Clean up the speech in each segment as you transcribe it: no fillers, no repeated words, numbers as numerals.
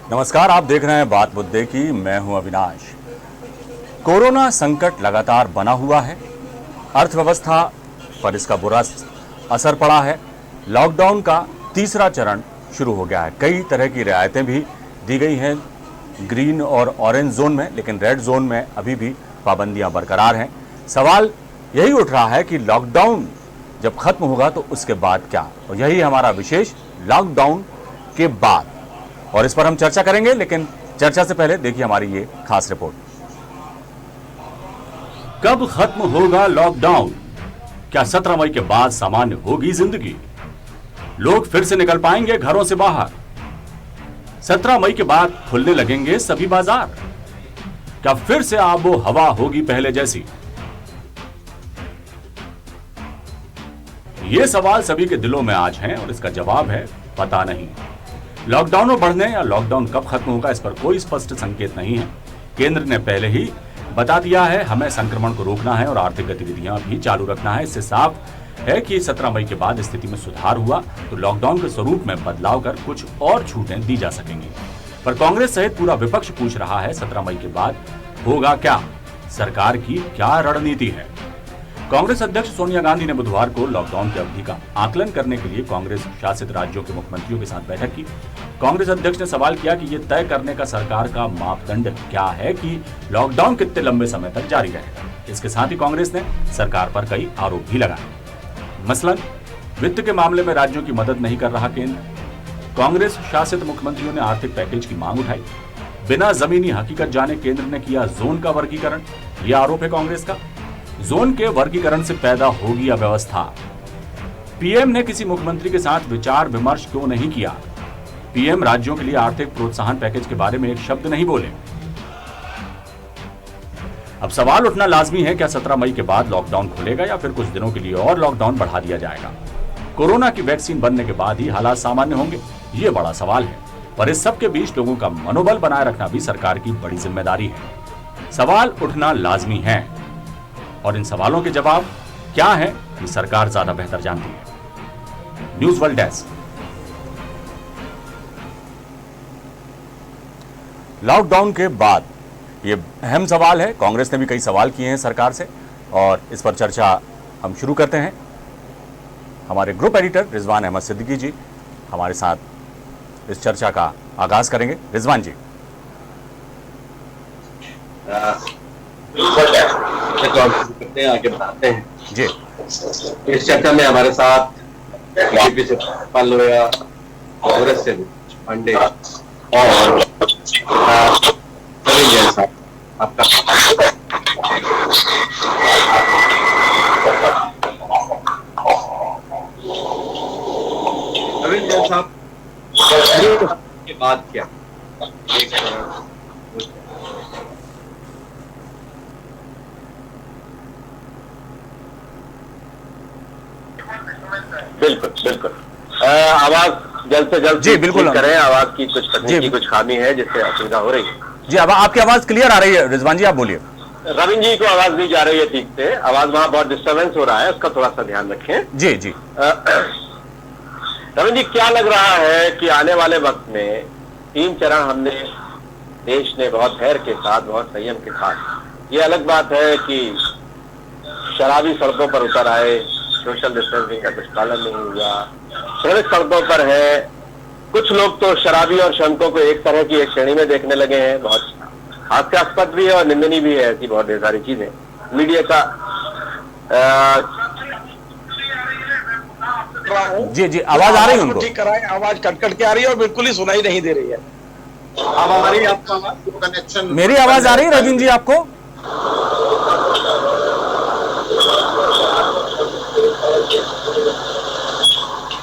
नमस्कार, आप देख रहे हैं बात मुद्दे की। मैं हूं अविनाश। कोरोना संकट लगातार बना हुआ है, अर्थव्यवस्था पर इसका बुरा असर पड़ा है। लॉकडाउन का तीसरा चरण शुरू हो गया है। कई तरह की रियायतें भी दी गई हैं ग्रीन और ऑरेंज जोन में, लेकिन रेड जोन में अभी भी पाबंदियां बरकरार हैं। सवाल यही उठ रहा है कि लॉकडाउन जब खत्म होगा तो उसके बाद क्या, और यही हमारा विशेष लॉकडाउन के बाद, और इस पर हम चर्चा करेंगे। लेकिन चर्चा से पहले देखिए हमारी ये खास रिपोर्ट। कब खत्म होगा लॉकडाउन? क्या 17 मई के बाद सामान्य होगी जिंदगी? लोग फिर से निकल पाएंगे घरों से बाहर? 17 मई के बाद खुलने लगेंगे सभी बाजार? क्या फिर से आबो हवा होगी पहले जैसी? ये सवाल सभी के दिलों में आज हैं और इसका जवाब है पता नहीं। लॉकडाउन बढ़ने या लॉकडाउन कब खत्म होगा, इस पर कोई स्पष्ट संकेत नहीं है। केंद्र ने पहले ही बता दिया है हमें संक्रमण को रोकना है और आर्थिक गतिविधियां भी चालू रखना है। इससे साफ है कि 17 मई के बाद स्थिति में सुधार हुआ तो लॉकडाउन के स्वरूप में बदलाव कर कुछ और छूटें दी जा सकेंगी। पर कांग्रेस सहित पूरा विपक्ष पूछ रहा है 17 मई के बाद होगा क्या? सरकार की क्या रणनीति है? कांग्रेस अध्यक्ष सोनिया गांधी ने बुधवार को लॉकडाउन की अवधि का आकलन करने के लिए कांग्रेस शासित राज्यों के मुख्यमंत्रियों के साथ बैठक की। कांग्रेस अध्यक्ष ने सवाल किया कि यह तय करने का सरकार का मापदंड क्या है कि लॉकडाउन कितने लंबे समय तक जारी रहेगा। इसके साथ ही कांग्रेस ने सरकार पर कई आरोप भी लगाए। मसलन वित्त के मामले में राज्यों की मदद नहीं कर रहा केंद्र। कांग्रेस शासित मुख्यमंत्रियों ने आर्थिक पैकेज की मांग उठाई। बिना जमीनी हकीकत जाने केंद्र ने किया जोन का वर्गीकरण, यह आरोप है कांग्रेस का। जोन के वर्गीकरण से पैदा होगी अव्यवस्था। पीएम ने किसी मुख्यमंत्री के साथ विचार विमर्श क्यों नहीं किया? पीएम राज्यों के लिए आर्थिक प्रोत्साहन पैकेज के बारे में एक शब्द नहीं बोले। अब सवाल उठना लाजमी है, क्या 17 मई के बाद लॉकडाउन खुलेगा या फिर कुछ दिनों के लिए और लॉकडाउन बढ़ा दिया जाएगा? कोरोना की वैक्सीन बनने के बाद ही हालात सामान्य होंगे, ये बड़ा सवाल है। पर इस सब के बीच लोगों का मनोबल बनाए रखना भी सरकार की बड़ी जिम्मेदारी है। सवाल उठना लाजमी है और इन सवालों के जवाब क्या है ये सरकार ज्यादा बेहतर जानती है। News world desk. लॉकडाउन के बाद ये अहम सवाल है। कांग्रेस ने भी कई सवाल किए हैं सरकार से और इस पर चर्चा हम शुरू करते हैं। हमारे ग्रुप एडिटर रिजवान अहमद सिद्दीकी जी हमारे साथ इस चर्चा का आगाज करेंगे। रिजवान जी। करते हैं, आगे बढ़ाते हैं जी। इस चर्चा में हमारे साथ बीजेपी से पाल लोया, कांग्रेस से पांडे और रविंद्र जैन साहब। आपका रविंद्र जैन साहब के बाद क्या बिल्कुल बिल्कुल आवाज जल्द से जल्द जी बिल्कुल करें। आवाज की कुछ तकनीकी कुछ खामी है जिससे असुविधा हो रही है। जी अब आपकी आवाज क्लियर आ रही है रिजवान जी, आप बोलिए। रविंद्र जी को आवाज नहीं जा रही है ठीक से, आवाज वहां बहुत डिस्टर्बेंस हो रहा है, उसका थोड़ा सा ध्यान रखें। जी जी। रविंद्र जी, क्या लग रहा है कि आने वाले वक्त में 3 चरण हमने देश ने बहुत धैर्य के साथ, बहुत संयम के साथ, ये अलग बात है कि शराबी सड़कों पर उतर आए, सोशल डिस्टेंसिंग का कुछ पालन नहीं हुआ, श्रमिक सड़कों पर है, कुछ लोग तो शराबी और श्रमिकों को एक तरह की एक श्रेणी में देखने लगे हैं। बहुत हास्यास्पद भी है और निंदनीय भी है, ऐसी बहुत ढेर सारी चीजें मीडिया का। जी जी, आवाज आ रही है उनको? ठीक कराएं, आवाज कट के आ रही है और बिल्कुल ही सुनाई नहीं दे रही है। अब हमारी आपका कनेक्शन, मेरी आवाज आ रही है रविंद्र जी आपको?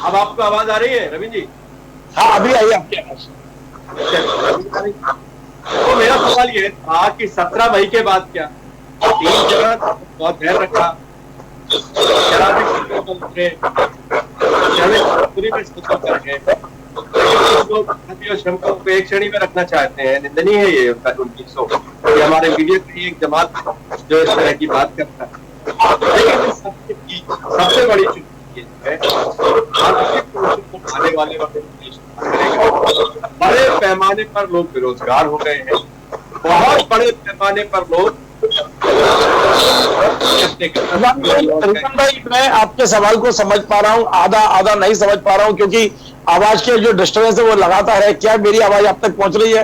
अब आपको आवाज आ रही है रविंद्र जी? हाँ अभी आई आपकी आवाज। तो मेरा सवाल ये था कि 17 मई के बाद क्या? 3 चरण बहुत धैर्य रखा, शराबी पूरी में कर गए, श्रमिकों को एक श्रेणी में रखना चाहते हैं। निंदनीय है ये उनकी सोच। ये हमारे मीडिया की एक जमात जो इस तरह की बात करता है। लेकिन सबसे बड़ी चुनौती है आने वाले वक्त बड़े पैमाने पर लोग बेरोजगार हो गए हैं, बहुत बड़े पैमाने पर लोग। रिजवान भाई, मैं आपके सवाल को समझ पा रहा हूँ, आधा आधा नहीं समझ पा रहा हूँ, क्योंकि आवाज के जो डिस्टर्बेंस है वो लगातार है। क्या मेरी आवाज आप तक पहुंच रही है?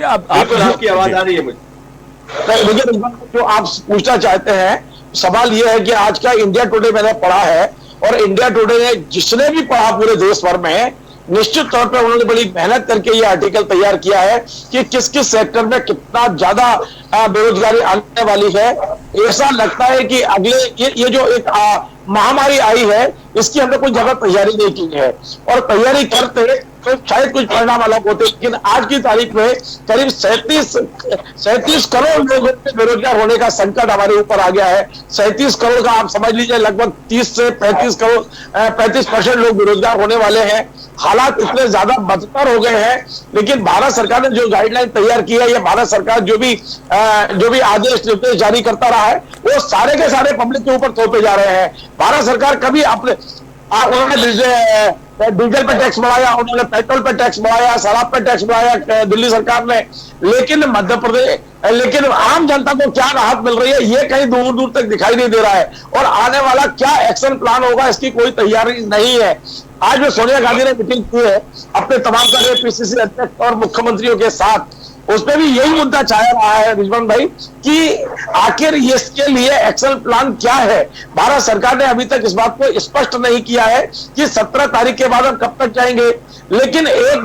आपकी आवाज आ रही है मुझे। देखिए रिजवान, जो आप पूछना चाहते हैं, सवाल ये है कि आज का इंडिया टुडे मैंने पढ़ा है, और इंडिया टुडे ने जिसने भी पढ़ा पूरे देश भर में, निश्चित तौर पे उन्होंने बड़ी मेहनत करके ये आर्टिकल तैयार किया है कि किस किस सेक्टर में कितना ज्यादा बेरोजगारी आने वाली है। ऐसा लगता है कि अगले ये जो एक महामारी आई है, इसकी हमने कोई जगह तैयारी नहीं की है, और तैयारी करते तो शायद कुछ परिणाम अलग होते। लेकिन आज की तारीख में करीब 37 करोड़ लोगों के बेरोजगार होने का संकट हमारे ऊपर आ गया है। 37 करोड़ का आप समझ लीजिए, लगभग 30 से 35% लोग बेरोजगार होने वाले हैं। हालात इतने ज्यादा बदतर हो गए हैं, लेकिन भारत सरकार ने जो गाइडलाइन तैयार की है, या भारत सरकार जो भी आदेश निर्देश जारी करता रहा है, वो सारे के सारे पब्लिक के ऊपर थोपे जा रहे हैं। भारत सरकार कभी उन्होंने डीजल पे टैक्स बढ़ाया, उन्होंने पेट्रोल पे टैक्स बढ़ाया, शराब पे टैक्स बढ़ाया दिल्ली सरकार ने, लेकिन आम जनता को क्या राहत मिल रही है, ये कहीं दूर दूर तक दिखाई नहीं दे रहा है। और आने वाला क्या एक्शन प्लान होगा, इसकी कोई तैयारी नहीं है। आज जो सोनिया गांधी ने मीटिंग की है अपने तमाम सारे पीसीसी अध्यक्ष और मुख्यमंत्रियों के साथ, उसमें भी यही मुद्दा छाया रहा है रिजवान भाई, कि आखिर इसके लिए एक्शन प्लान क्या है। भारत सरकार ने अभी तक इस बात को स्पष्ट नहीं किया है कि 17 तारीख के बाद हम कब तक जाएंगे। लेकिन एक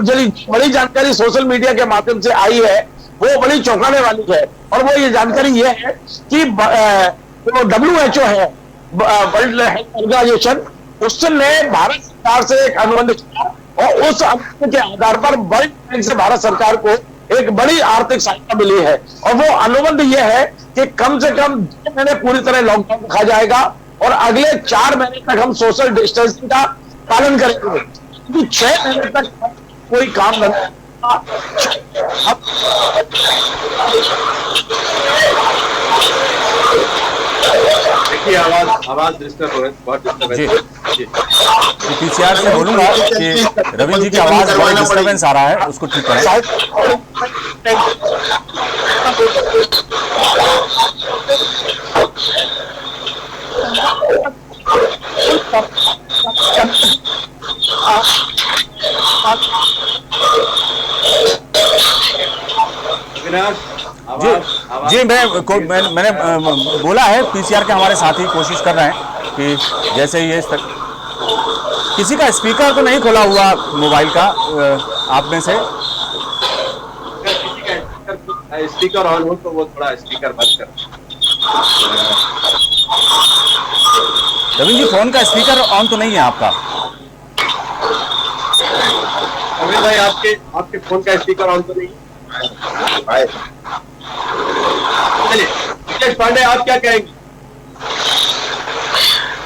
बड़ी जानकारी सोशल मीडिया के माध्यम से आई है, वो बड़ी चौंकाने वाली है, और वो ये जानकारी ये है कि जो WHO है, वर्ल्ड हेल्थ ऑर्गेनाइजेशन, उसने भारत सरकार से एक अनुबंध किया, और उस अनुबंध के आधार पर वर्ल्ड बैंक से भारत सरकार को एक बड़ी आर्थिक सहायता मिली है। और वो अनुबंध ये है कि कम से कम 2 महीने पूरी तरह लॉकडाउन रखा जाएगा, और अगले 4 महीने तक हम सोशल डिस्टेंसिंग का पालन करेंगे, क्योंकि 6 महीने तक कोई काम नहीं। देखिए आवाज डिस्टर्ब हो रही है, बहुत डिस्टर्ब है। पीसीआर से बोलूंगा कि रविंद्र जी की आवाज बहुत डिस्टर्बेंस आ रहा है, उसको ठीक करें। जी मैंने बोला है, पीसीआर के हमारे साथी कोशिश कर रहे हैं कि जैसे ये किसी का स्पीकर तो नहीं खोला हुआ मोबाइल का आप में से? किसी का स्पीकर ऑन हो तो वो थोड़ा स्पीकर बंद कर। रविंद्र जी, फोन का स्पीकर ऑन तो नहीं है आपका? रविंद्र भाई, आपके फोन का स्पीकर ऑन तो नहीं है? चलिए नीलेश पांडे, आप क्या कहेंगे?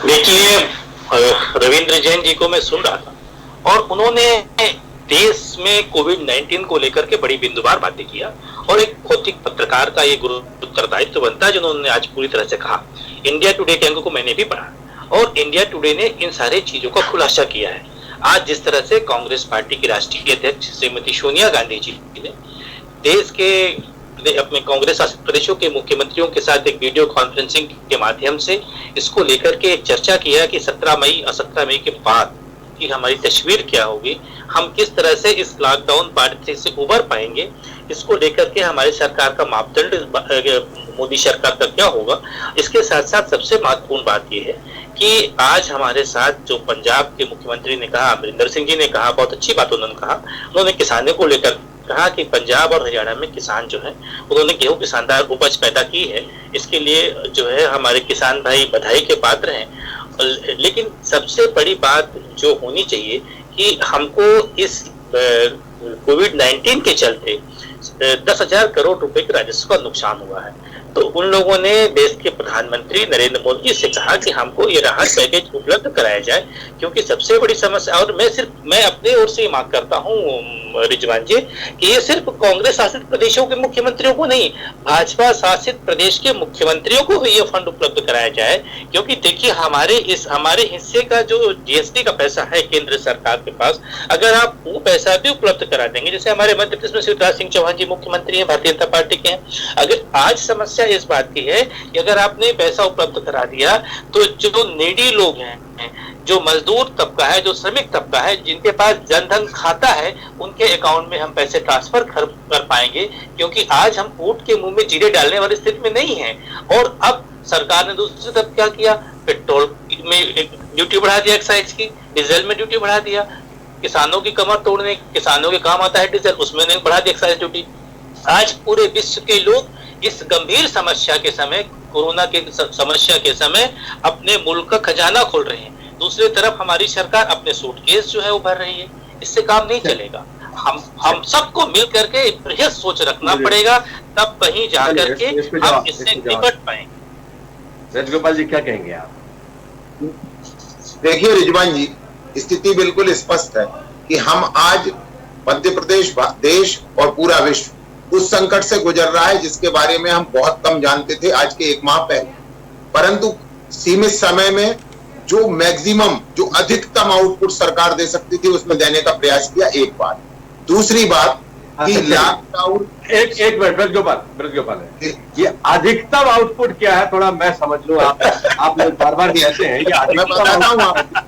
देखिए, रविंद्र जैन जी को मैं सुन रहा था, और उन्होंने देश में कोविड-19 को लेकर के बड़ी बिंदुवार बातें किया, और एक भौतिक पत्रकार का ये गुरु उत्तरदायित्व बनता है, जिन्होंने आज पूरी तरह से कहा। इंडिया टुडे के अंक को मैंने भी पढ़ा, और इंडिया टुडे ने इन सारे चीजों का खुलासा किया है। आज जिस तरह से कांग्रेस पार्टी की राष्ट्रीय अध्यक्ष श्रीमती सोनिया गांधी जी ने देश के अपने कांग्रेस शासित प्रदेशों के मुख्यमंत्रियों के साथ एक वीडियो कॉन्फ्रेंसिंग के माध्यम से इसको लेकर के एक चर्चा किया कि 17 मई के बाद की हमारी तस्वीर क्या होगी, हम किस तरह से इस लॉकडाउन परिस्थिति से उबर पाएंगे, इसको लेकर के हमारी सरकार का मापदंड मोदी सरकार का क्या होगा। इसके साथ साथ सबसे महत्वपूर्ण बात यह है कि आज हमारे साथ जो पंजाब के मुख्यमंत्री ने कहा, अमरिंदर सिंह जी ने कहा, बहुत अच्छी बात उन्होंने कहा। उन्होंने किसानों को लेकर कहा कि पंजाब और हरियाणा में किसान जो है, उन्होंने गेहूं की शानदार उपज पैदा की है, इसके लिए जो है हमारे किसान भाई बधाई के पात्र हैं। लेकिन सबसे बड़ी बात जो होनी चाहिए कि हमको इस कोविड-19 के चलते 10,000 करोड़ रुपए के राजस्व का नुकसान हुआ है, तो उन लोगों ने देश के प्रधानमंत्री नरेंद्र मोदी से कहा कि हमको ये राहत पैकेज उपलब्ध कराया जाए, क्योंकि सबसे बड़ी समस्या, और मैं अपने ओर से मांग करता हूँ रिजवान जी, कि ये सिर्फ कांग्रेस शासित प्रदेशों के मुख्यमंत्रियों को नहीं, भाजपा शासित प्रदेश के मुख्यमंत्रियों को भी ये फंड उपलब्ध कराया जाए। क्योंकि देखिए हमारे हिस्से का जो जीएसटी का पैसा है केंद्र सरकार के पास, अगर आप वो पैसा भी उपलब्ध करा देंगे, जैसे हमारे मध्य प्रदेश में शिवराज सिंह चौहान जी मुख्यमंत्री हैं, भारतीय जनता पार्टी के हैं, अगर आज समस्या इस बात की है कि अगर आपने पैसा उपलब्ध करा दिया तो जो नीडी लोग हैं, जो मजदूर तबका है, जो श्रमिक तबका है, जिनके पास जनधन खाता है, उनके अकाउंट में हम पैसे ट्रांसफर कर पाएंगे। क्योंकि आज हम ऊंट के मुंह में जीरे डालने वाली स्थिति में नहीं है। और अब सरकार ने दूसरी तरफ क्या किया, पेट्रोल में ड्यूटी बढ़ा दिया, एक्साइज की, डीजल में ड्यूटी बढ़ा दिया, किसानों की कमर तोड़ने, किसानों के काम आता है डीजल, उसमें नहीं बढ़ा दिया एक्साइज ड्यूटी। आज पूरे विश्व के लोग इस गंभीर समस्या के समय, कोरोना के समस्या के समय, अपने मुल्क का खजाना खोल रहे हैं। दूसरी तरफ हमारी सरकार अपने सूटकेस जो है वो भर रही है। इससे काम नहीं चलेगा। हम सबको मिल करके बृहद सोच रखना पड़ेगा, तब कहीं जाकर के हम इससे निपट पाएंगे। राजगोपाल जी क्या कहेंगे आप? देखिए रिजवान जी, स्थिति बिल्कुल स्पष्ट है कि हम आज मध्य प्रदेश, देश और पूरा विश्व उस संकट से गुजर रहा है जिसके बारे में हम बहुत कम जानते थे आज के 1 माह पहले। परंतु सीमित समय में जो मैक्सिमम, जो अधिकतम आउटपुट सरकार दे सकती थी उसमें देने का प्रयास किया। एक बात। दूसरी बात कि लॉकडाउन, एक मिनट ब्रजगोपाल, ये अधिकतम आउटपुट क्या है, थोड़ा मैं समझ लूं। आप लोग बार बार कहते हैं मैं बताता हूं आपको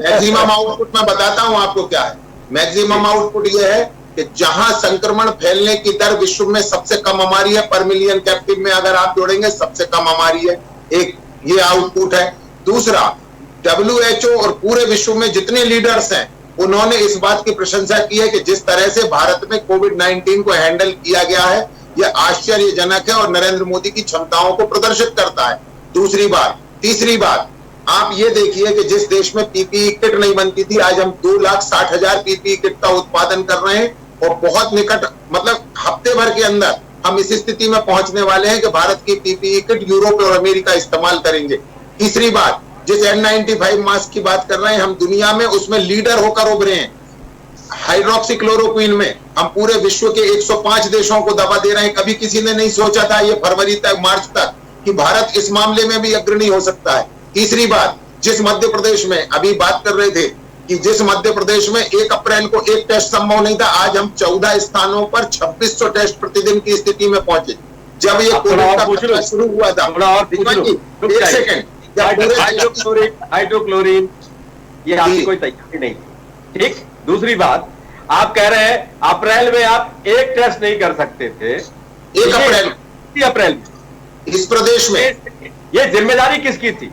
मैक्सिमम आउटपुट, मैं बताता हूं आपको क्या है। मैक्सिमम आउटपुट ये है कि जहां संक्रमण फैलने की दर विश्व में सबसे कम हमारी है, पर मिलियन कैप्टिव में अगर आप जोड़ेंगे सबसे कम हमारी है। एक ये आउटपुट है। दूसरा, WHO और पूरे विश्व में जितने लीडर्स हैं उन्होंने इस बात की प्रशंसा की है कि जिस तरह से भारत में कोविड-19 को हैंडल किया गया है यह आश्चर्यजनक है और नरेंद्र मोदी की क्षमताओं को प्रदर्शित करता है। दूसरी बात। तीसरी बात, आप ये देखिए कि जिस देश में पीपीई किट नहीं बनती थी, आज हम 2,60,000 पीपीई किट का उत्पादन कर रहे हैं और बहुत निकट, मतलब हफ्ते भर के अंदर हम इस स्थिति में पहुंचने वाले हैं कि भारत की पीपीई किट यूरोप और अमेरिका इस्तेमाल करेंगे। तीसरी बात, जिस N95 मास्क की बात कर रहे हैं हम दुनिया में उसमें लीडर होकर उभरे हैं। हाइड्रोक्सीक्लोरोक्विन में हम पूरे विश्व के 105 देशों को दवा दे रहे हैं। कभी किसी ने नहीं सोचा था ये फरवरी तक, मार्च तक, कि भारत इस मामले में भी अग्रणी हो सकता है। तीसरी बात, जिस मध्य प्रदेश में अभी बात कर रहे थे कि जिस मध्य प्रदेश में 1 अप्रैल को एक टेस्ट संभव नहीं था, आज हम 14 स्थानों पर 2600 टेस्ट प्रतिदिन की स्थिति में पहुंचे। जब ये कोविड का शुरू हुआ था, एक सेकेंड, हाइड्रोक्लोरीन ये आपकी कोई तैयारी नहीं, ठीक। दूसरी बात, आप कह रहे हैं अप्रैल में आप एक टेस्ट नहीं कर सकते थे, 1 अप्रैल इस प्रदेश में। ये जिम्मेदारी किसकी थी?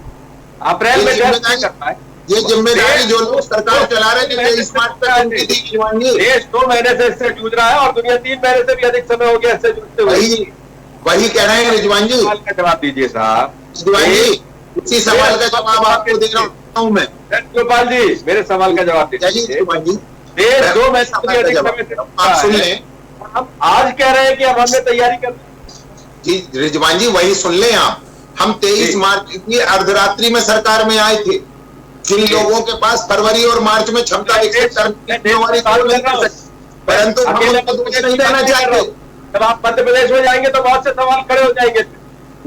अप्रैल में टेस्ट नहीं करता है। ये जिम्मेदारी जो लोग सरकार चला रहे थे, देश 2 महीने से इससे जूझ रहा है और दुनिया 3 महीने से भी अधिक समय हो गया इससे जूझते हुए। वही कह रहे हैं रिजवान जी। सवाल का जवाब दीजिए साहब। रिजवान जी, इसी सवाल का जवाब आपको दे रहा हूं मैं। गोपाल जी, मेरे सवाल का जवाब दीजिए। देश 2 महीने से अधिक समय से, आप सुन लें। हम आज कह रहे हैं कि अब हमने तैयारी कर जी रिजवान जी, वही सुन लें आप। हम 23 मार्च की अर्धरात्रि में सरकार में आए थे। जिन लोगों के पास फरवरी और मार्च में क्षमता विकसित करने वाली, परंतु हम उनको दोष नहीं देना चाहते। जब आप मध्य प्रदेश में जाएंगे तो बहुत से सवाल खड़े हो जाएंगे।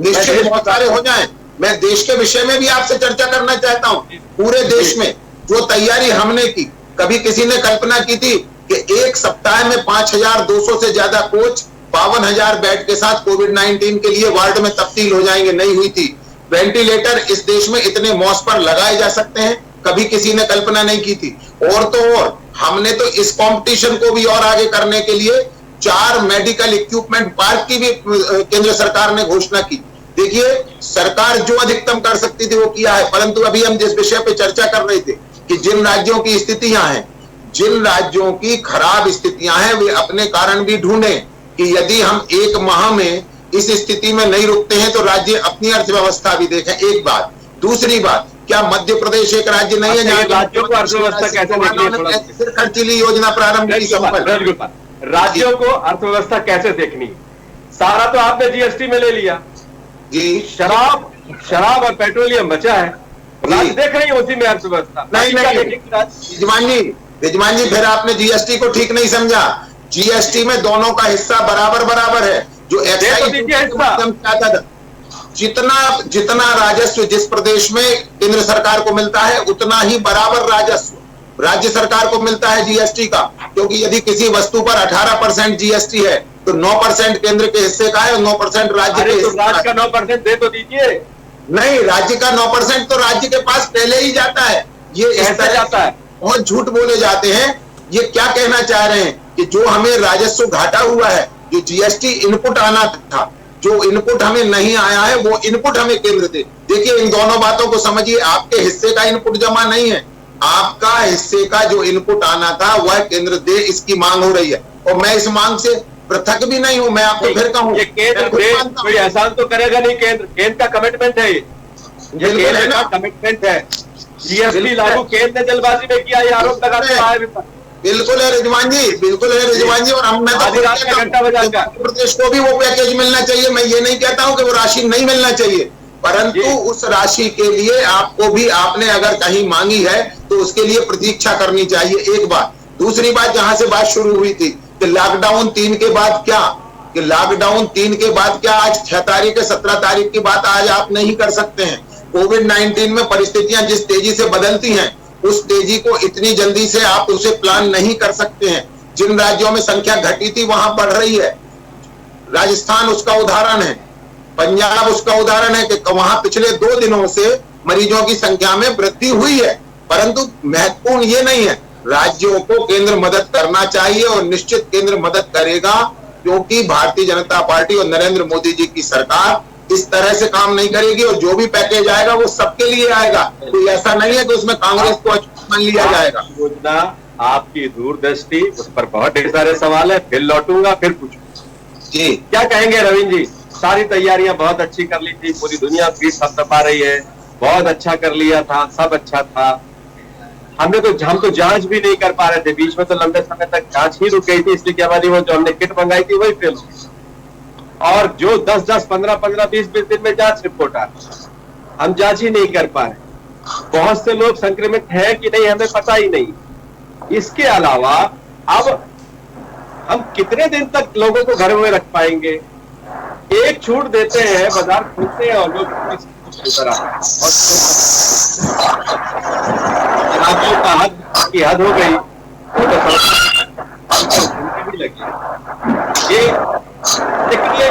निश्चित बहुत सारे हो जाएं। मैं देश के विषय में भी आपसे चर्चा करना चाहता हूं। पूरे देश में जो तैयारी हमने की, कभी किसी ने कल्पना की थी कि एक सप्ताह में 5,200 से ज्यादा कोच 52,000 बेड के साथ कोविड-19 के लिए वार्ड में तब्दील हो जाएंगे? नहीं हुई थी। वेंटिलेटर इस देश में इतने मौज पर लगाए जा सकते हैं, कभी किसी ने कल्पना नहीं की थी। और तो और हमने तो इस कंपटीशन को भी और आगे करने के लिए 4 मेडिकल इक्विपमेंट पार्क की भी केंद्र सरकार ने घोषणा की। देखिए, सरकार जो अधिकतम कर सकती थी वो किया है। परंतु अभी हम जिस विषय पे चर्चा कर रहे थे कि जिन राज्यों की स्थितियां हैं, जिन राज्यों की खराब स्थितियां हैं, वे अपने कारण भी ढूंढें कि यदि हम 1 माह में इस स्थिति में नहीं रुकते हैं तो राज्य अपनी अर्थव्यवस्था भी देखें। एक बात। दूसरी बात, क्या मध्य प्रदेश एक राज्य नहीं है जहां राज्यों को अर्थव्यवस्था कैसे खर्चीली योजना प्रारंभ की? राज्यों को अर्थव्यवस्था कैसे देखनी? सारा तो आपने जीएसटी में ले लिया जी। शराब और पेट्रोलियम बचा है, राज्य देख रही है उसी में अर्थव्यवस्था। नहीं रिजवान जी, रिजवान जी फिर आपने जीएसटी को ठीक नहीं समझा। जीएसटी में दोनों का हिस्सा बराबर बराबर है। जो एक्साइज जितना राजस्व जिस प्रदेश में केंद्र सरकार को मिलता है उतना ही बराबर राजस्व राज्य सरकार को मिलता है जीएसटी का। क्योंकि यदि किसी वस्तु पर 18% जीएसटी है तो 9% केंद्र के हिस्से का है और 9% राज्य के हिस्से राज्य का 9% दे तो दीजिए। नहीं, राज्य का 9% तो राज्य के पास पहले ही जाता है। ये इस तरह जाता है, बहुत झूठ बोले जाते हैं। ये क्या कहना चाह रहे हैं कि जो हमें राजस्व घाटा हुआ है, जो जीएसटी इनपुट आना था, जो इनपुट हमें नहीं आया है, वो इनपुट हमें केंद्र दे। देखिए इन दोनों बातों को समझिए। आपके हिस्से का इनपुट जमा नहीं है, आपका हिस्से का जो इनपुट आना था वह केंद्र दे, इसकी मांग हो रही है। और मैं इस मांग से पृथक भी नहीं हूं। मैं आपको फिर कहूं, ये केंद्र कोई एहसान तो करेगा नहीं। केंद्र का कमिटमेंट है, ये केंद्र का कमिटमेंट है। जीएसटी लागू केंद्र ने जल्दबाजी में किया, ये आरोप लगाते हैं। बिल्कुल है रिजवान जी, बिल्कुल है रिजवान जी। और हम मैं तो प्रदेश को भी वो पैकेज मिलना चाहिए। मैं ये नहीं कहता हूं कि वो राशि नहीं मिलना चाहिए, परंतु उस राशि के लिए आपको भी, आपने अगर कहीं मांगी है तो उसके लिए प्रतीक्षा करनी चाहिए, एक बात। दूसरी बात, जहां से बात शुरू हुई थी कि लॉकडाउन 3 के बाद क्या, कि लॉकडाउन 3 के बाद क्या, आज 6 तारीख है, 17 तारीख की बात आज आप नहीं कर सकते हैं। कोविड-19 में परिस्थितियां जिस तेजी से बदलती हैं, उस तेजी को इतनी जल्दी से आप उसे प्लान नहीं कर सकते हैं। जिन राज्यों में संख्या घटी थी वहां बढ़ रही है। राजस्थान उसका उदाहरण है, पंजाब उसका उदाहरण है कि वहां पिछले 2 दिनों से मरीजों की संख्या में वृद्धि हुई है। परंतु महत्वपूर्ण ये नहीं है, राज्यों को केंद्र मदद करना चाहिए और निश्चित केंद्र मदद करेगा, क्योंकि भारतीय जनता पार्टी और नरेंद्र मोदी जी की सरकार इस तरह से काम नहीं करेगी। और जो भी पैकेज आएगा वो सबके लिए आएगा। कोई ऐसा नहीं है कि उसमें कांग्रेस को मान लिया जाएगा। योजना आपकी दूरदृष्टि, उस पर बहुत ढेर सारे सवाल है, फिर लौटूंगा, फिर पूछूंगा जी। क्या कहेंगे रविंद्र जी? सारी तैयारियां बहुत अच्छी कर ली थी, पूरी दुनिया की थपथपा रही है, बहुत अच्छा कर लिया था, सब अच्छा था। हम तो जांच भी नहीं कर पा रहे थे, बीच में तो लंबे समय तक जांच ही रुक गई थी, इसलिए कि हमारी वो जो हमने किट मंगाई थी वही फेल हो। और जो 10-10, 15-15, 20-20 दिन में जांच रिपोर्ट आ रही, हम जांच ही नहीं कर पा रहे। बहुत से लोग संक्रमित हैं कि नहीं हमें पता ही नहीं। इसके अलावा अब हम कितने दिन तक लोगों को घर में रख पाएंगे? एक छूट देते हैं, बाजार खुलते हैं और लोग हद हो गई भी लगी। ये लेकिन ये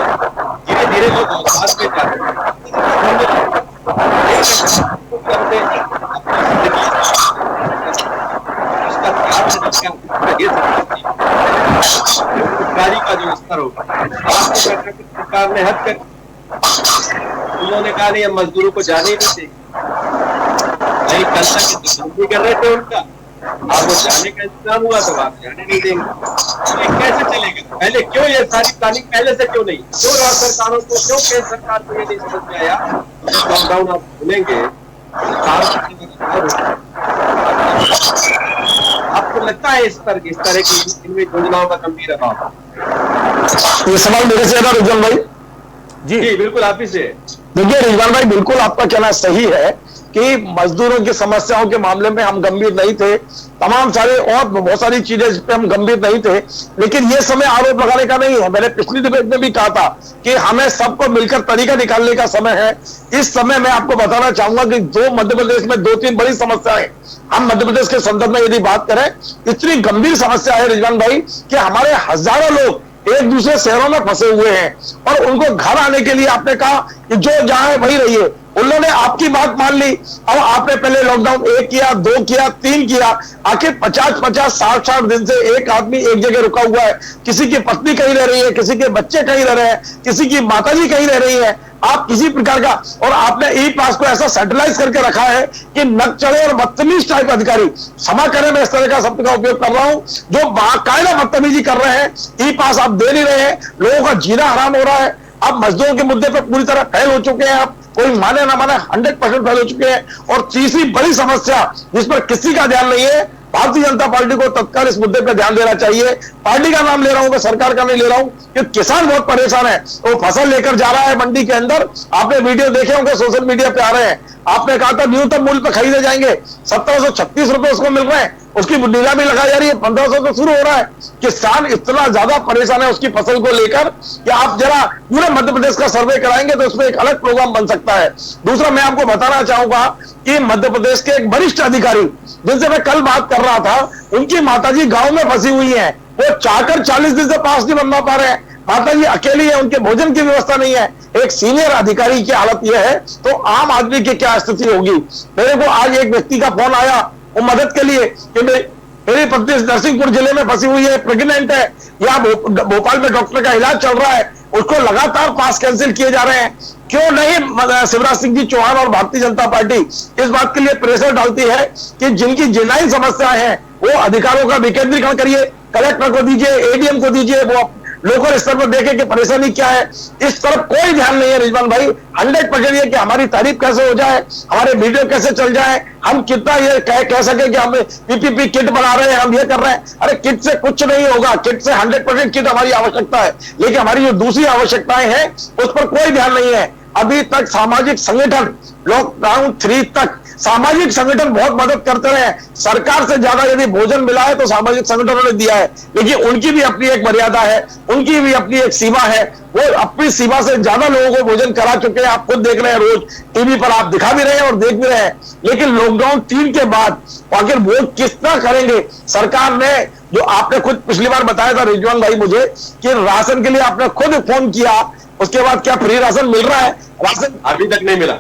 धीरे धीरे लोग बात पे जाते का जो स्तर होगा, सरकार ने हद कर, उन्होंने कहा नहीं हम मजदूरों को जाने ही नहीं देंगे। नहीं, कल तक कर रहे थे उनका, आप वो जाने का इंतजाम हुआ तो आप जाने नहीं देंगे। तो कैसे चलेगा? पहले क्यों ये सारी प्लानिंग पहले से क्यों नहीं? क्यों राज्य सरकारों को, क्यों केंद्र सरकार को ये नहीं समझ में आया? लॉकडाउन आप खुलेंगे, आपको लगता है इस तरह की इनमें योजनाओं का गंभीर अभाव? ये सवाल मेरे से है ना रिजवान भाई? जी बिल्कुल आप ही से। देखिए रिजवान भाई, बिल्कुल आपका कहना सही है कि मजदूरों की समस्याओं के मामले में हम गंभीर नहीं थे, तमाम सारे और बहुत सारी चीजें जिस पे हम गंभीर नहीं थे। लेकिन ये समय आरोप लगाने का नहीं है। मैंने पिछली डिबेट में भी कहा था कि हमें सबको मिलकर तरीका निकालने का समय है। इस समय मैं आपको बताना चाहूंगा कि जो मध्य प्रदेश में 2-3 बड़ी समस्याएं, हम मध्य प्रदेश के संदर्भ में यदि बात करें, इतनी गंभीर समस्या है रिजवान भाई कि हमारे हजारों लोग एक दूसरे शहरों में फंसे हुए हैं और उनको घर आने के लिए आपने कहा कि जो जहां है वहीं रहिए। उन्होंने आपकी बात मान ली। अब आपने पहले लॉकडाउन 1 किया, 2 किया, 3 किया, आखिर 50-50, 60-60 दिन से एक आदमी एक जगह रुका हुआ है। किसी की पत्नी कहीं रह रही है, किसी के बच्चे कहीं रह रहे हैं, किसी की माताजी कहीं रह रही है। आप किसी प्रकार का, और आपने ई पास को ऐसा सेंट्रलाइज करके रखा है कि नक चढ़े और बदतमीज टाइप अधिकारी, क्षमा करें मैं इस तरह का शब्द का उपयोग कर रहा हूं, जो बाकायदा बदतमीजी कर रहे हैं। ई पास आप दे नहीं रहे हैं, लोगों का जीना हराम हो रहा है। अब मजदूरों के मुद्दे पर पूरी तरह फेल हो चुके हैं। आप कोई माने ना माने 100% फेल हो चुके हैं। और तीसरी बड़ी समस्या जिस पर किसी का ध्यान नहीं है, भारतीय जनता पार्टी को तत्काल इस मुद्दे पर ध्यान देना चाहिए। पार्टी का नाम ले रहा हूं मैं, सरकार का नहीं ले रहा हूं, कि किसान बहुत परेशान है। वो फसल लेकर जा रहा है मंडी के अंदर, आपने वीडियो देखे होंगे, सोशल मीडिया पे आ रहे हैं। आपने कहा था न्यूनतम मूल्य पर खरीदे जाएंगे, 1736 रुपए उसको मिल रहे हैं। उसकी नीलामी लगाई जा रही है, 1500 तो शुरू हो रहा है। किसान इतना ज्यादा परेशान है उसकी फसल को लेकर कि आप जरा पूरे मध्य प्रदेश का सर्वे कराएंगे तो उसमें एक अलग प्रोग्राम बन सकता है। दूसरा मैं आपको बताना चाहूंगा कि मध्य प्रदेश के एक वरिष्ठ अधिकारी जिनसे मैं कल बात कर रहा था, उनकी माताजी गांव में फंसी हुई है, वो चाहकर 40 दिन से पास नहीं बनवा पा रहे हैं। माताजी अकेली है, उनके भोजन की व्यवस्था नहीं है। एक सीनियर अधिकारी की हालत यह है तो आम आदमी की क्या स्थिति होगी। मेरे को आज एक व्यक्ति का फोन आया वो मदद के लिए कि मेरी पत्नी नरसिंहपुर जिले में फंसी हुई है, प्रेग्नेंट है, या भोपाल में डॉक्टर का इलाज चल रहा है, उसको लगातार पास कैंसिल किए जा रहे हैं। क्यों नहीं शिवराज सिंह जी चौहान और भारतीय जनता पार्टी इस बात के लिए प्रेशर डालती है कि जिनकी जिनाई समस्याएं हैं वो अधिकारों का विकेंद्रीकरण करिए, कलेक्टर को दीजिए, एडीएम को दीजिए, वो लोकल स्तर पर देखे कि परेशानी क्या है। इस तरफ कोई ध्यान नहीं है रिजवान भाई। 100% ये कि हमारी तारीफ कैसे हो जाए, हमारे वीडियो कैसे चल जाए, हम कितना ये कह सके कि हम पीपीपी किट बना रहे हैं, हम ये कर रहे हैं। अरे किट से कुछ नहीं होगा, किट से 100% किट हमारी आवश्यकता है, लेकिन हमारी जो दूसरी आवश्यकताएं हैं उस पर कोई ध्यान नहीं है। अभी तक सामाजिक संगठन लॉकडाउन 3 तक सामाजिक संगठन बहुत मदद करते रहे। सरकार से ज्यादा यदि भोजन मिला है तो सामाजिक संगठनों ने दिया है, लेकिन उनकी भी अपनी एक मर्यादा है, उनकी भी अपनी एक सीमा है। वो अपनी सीमा से ज्यादा लोगों को भोजन करा चुके हैं। आप खुद देख रहे हैं, रोज टीवी पर आप दिखा भी रहे हैं और देख भी रहे हैं। लेकिन लॉकडाउन 3 के बाद आखिर वो कितना करेंगे। सरकार ने जो आपने खुद पिछली बार बताया था रिजवान भाई मुझे कि राशन के लिए आपने खुद फोन किया, उसके बाद क्या फ्री राशन मिल रहा है? राशन अभी तक नहीं मिला।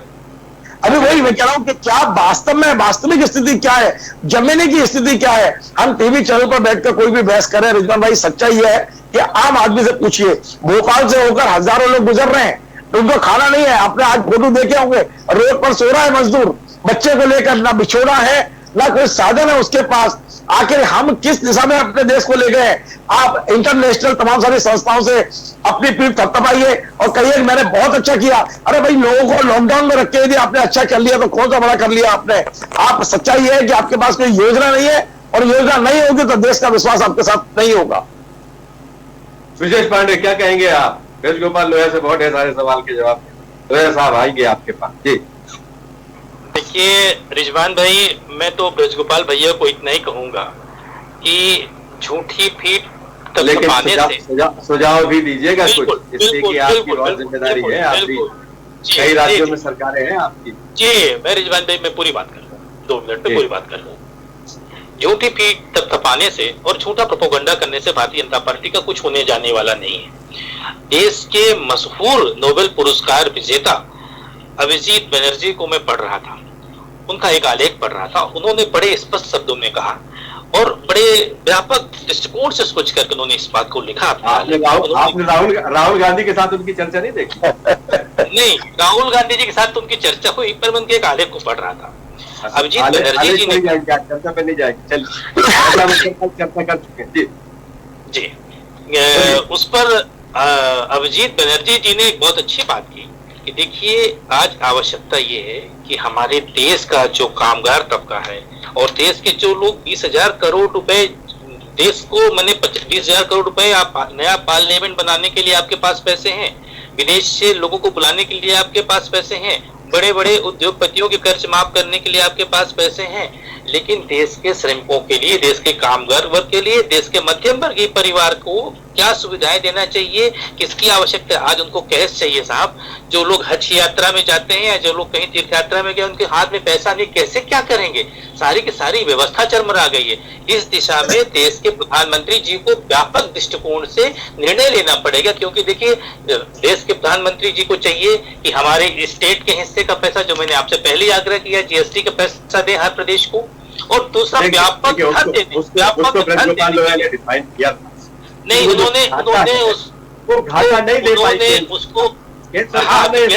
अभी वही मैं कह रहा हूं कि क्या वास्तव में वास्तविक स्थिति क्या है, जमीनी की स्थिति क्या है। हम टीवी चैनल पर बैठकर कोई भी बहस करें, रिजवान भाई सच्चाई है कि आम आदमी से पूछिए, भोपाल से होकर हजारों लोग गुजर रहे हैं, उनको खाना नहीं है। आपने आज फोटो देखे होंगे, रोड पर सो रहा है मजदूर, बच्चे को लेकर ना बिछोड़ा है ना कोई साधन है उसके पास। आखिर हम किस दिशा में अपने देश को ले गए? आप इंटरनेशनल तमाम सारी संस्थाओं से अपनी पीठ थपथपाइए और कहिए मैंने बहुत अच्छा किया। अरे भाई, लोगों को लॉकडाउन में रख के यदि आपने अच्छा कर लिया तो कौन सा बड़ा कर लिया आपने। आप सच्चाई है कि आपके पास कोई योजना नहीं है, और योजना नहीं होगी तो देश का विश्वास आपके साथ नहीं होगा। विशेष पांडे, क्या कहेंगे आप? ब्रजगोपाल लोहिया से बहुत ढेर सारे सवाल के जवाब लोहिया साहब आएंगे आपके पास। जी देखिए रिजवान भाई, मैं तो ब्रजगोपाल भैया को इतना ही कहूंगा कि झूठी पीठ लेकिन से सुझाव भी दीजिएगा कुछ, जिससे कि आपकी बहुत जिम्मेदारी है। आपकी कई राज्यों में सरकारें हैं आपकी। जी मैं रिजवान भाई मैं पूरी बात कर लूँ, 2 मिनट में पूरी बात कर लूँ। झूठी पीठ थपथपाने से और झूठा प्रोपेगेंडा करने से भारतीय जनता पार्टी का कुछ होने जाने वाला नहीं है। देश के मशहूर नोबेल पुरस्कार विजेता अभिजीत बनर्जी को मैं पढ़ रहा था, उनका एक आलेख पढ़ रहा था। उन्होंने बड़े स्पष्ट शब्दों में कहा और बड़े व्यापक दृष्टिकोण से सोच करके उन्होंने इस बात को लिखा। आपने राहुल गांधी के साथ उनकी चर्चा नहीं देखी? नहीं, राहुल गांधी जी के साथ उनकी चर्चा हुई, पर मैं उनके एक आलेख को पढ़ रहा था। अभिजीत बनर्जी जी ने चर्चा पे नहीं जाएगी, चलिए चर्चा कर चुके हैं जी। उस पर अभिजीत बनर्जी जी ने एक बहुत अच्छी बात की कि देखिए आज आवश्यकता ये है कि हमारे देश का जो कामगार तबका है और देश के जो लोग 20,000 करोड़ रुपए देश को मैंने 20,000 करोड़ रुपए आप नया पार्लियामेंट बनाने के लिए आपके पास पैसे हैं, विदेश से लोगों को बुलाने के लिए आपके पास पैसे हैं, बड़े बड़े उद्योगपतियों के कर्ज माफ करने के लिए आपके पास पैसे हैं, लेकिन देश के श्रमिकों के लिए, देश के कामगार वर्ग के लिए, देश के मध्यम वर्गीय परिवार को क्या सुविधाएं देना चाहिए, किसकी आवश्यकता है? आज उनको कैश चाहिए साहब। जो लोग हज यात्रा में जाते हैं या जो लोग कहीं तीर्थ यात्रा में गए, उनके हाथ में पैसा नहीं, कैसे क्या करेंगे? सारी की सारी व्यवस्था चरमरा गई है। इस दिशा में देश के प्रधानमंत्री जी को व्यापक दृष्टिकोण से निर्णय लेना पड़ेगा, क्योंकि देखिए देश के प्रधानमंत्री जी को चाहिए कि हमारे स्टेट के हिस्से का पैसा, जो मैंने आपसे पहले आग्रह किया, जीएसटी का पैसा दे हर प्रदेश को, और दूसरा व्यापक नहीं, उन्होंने उसको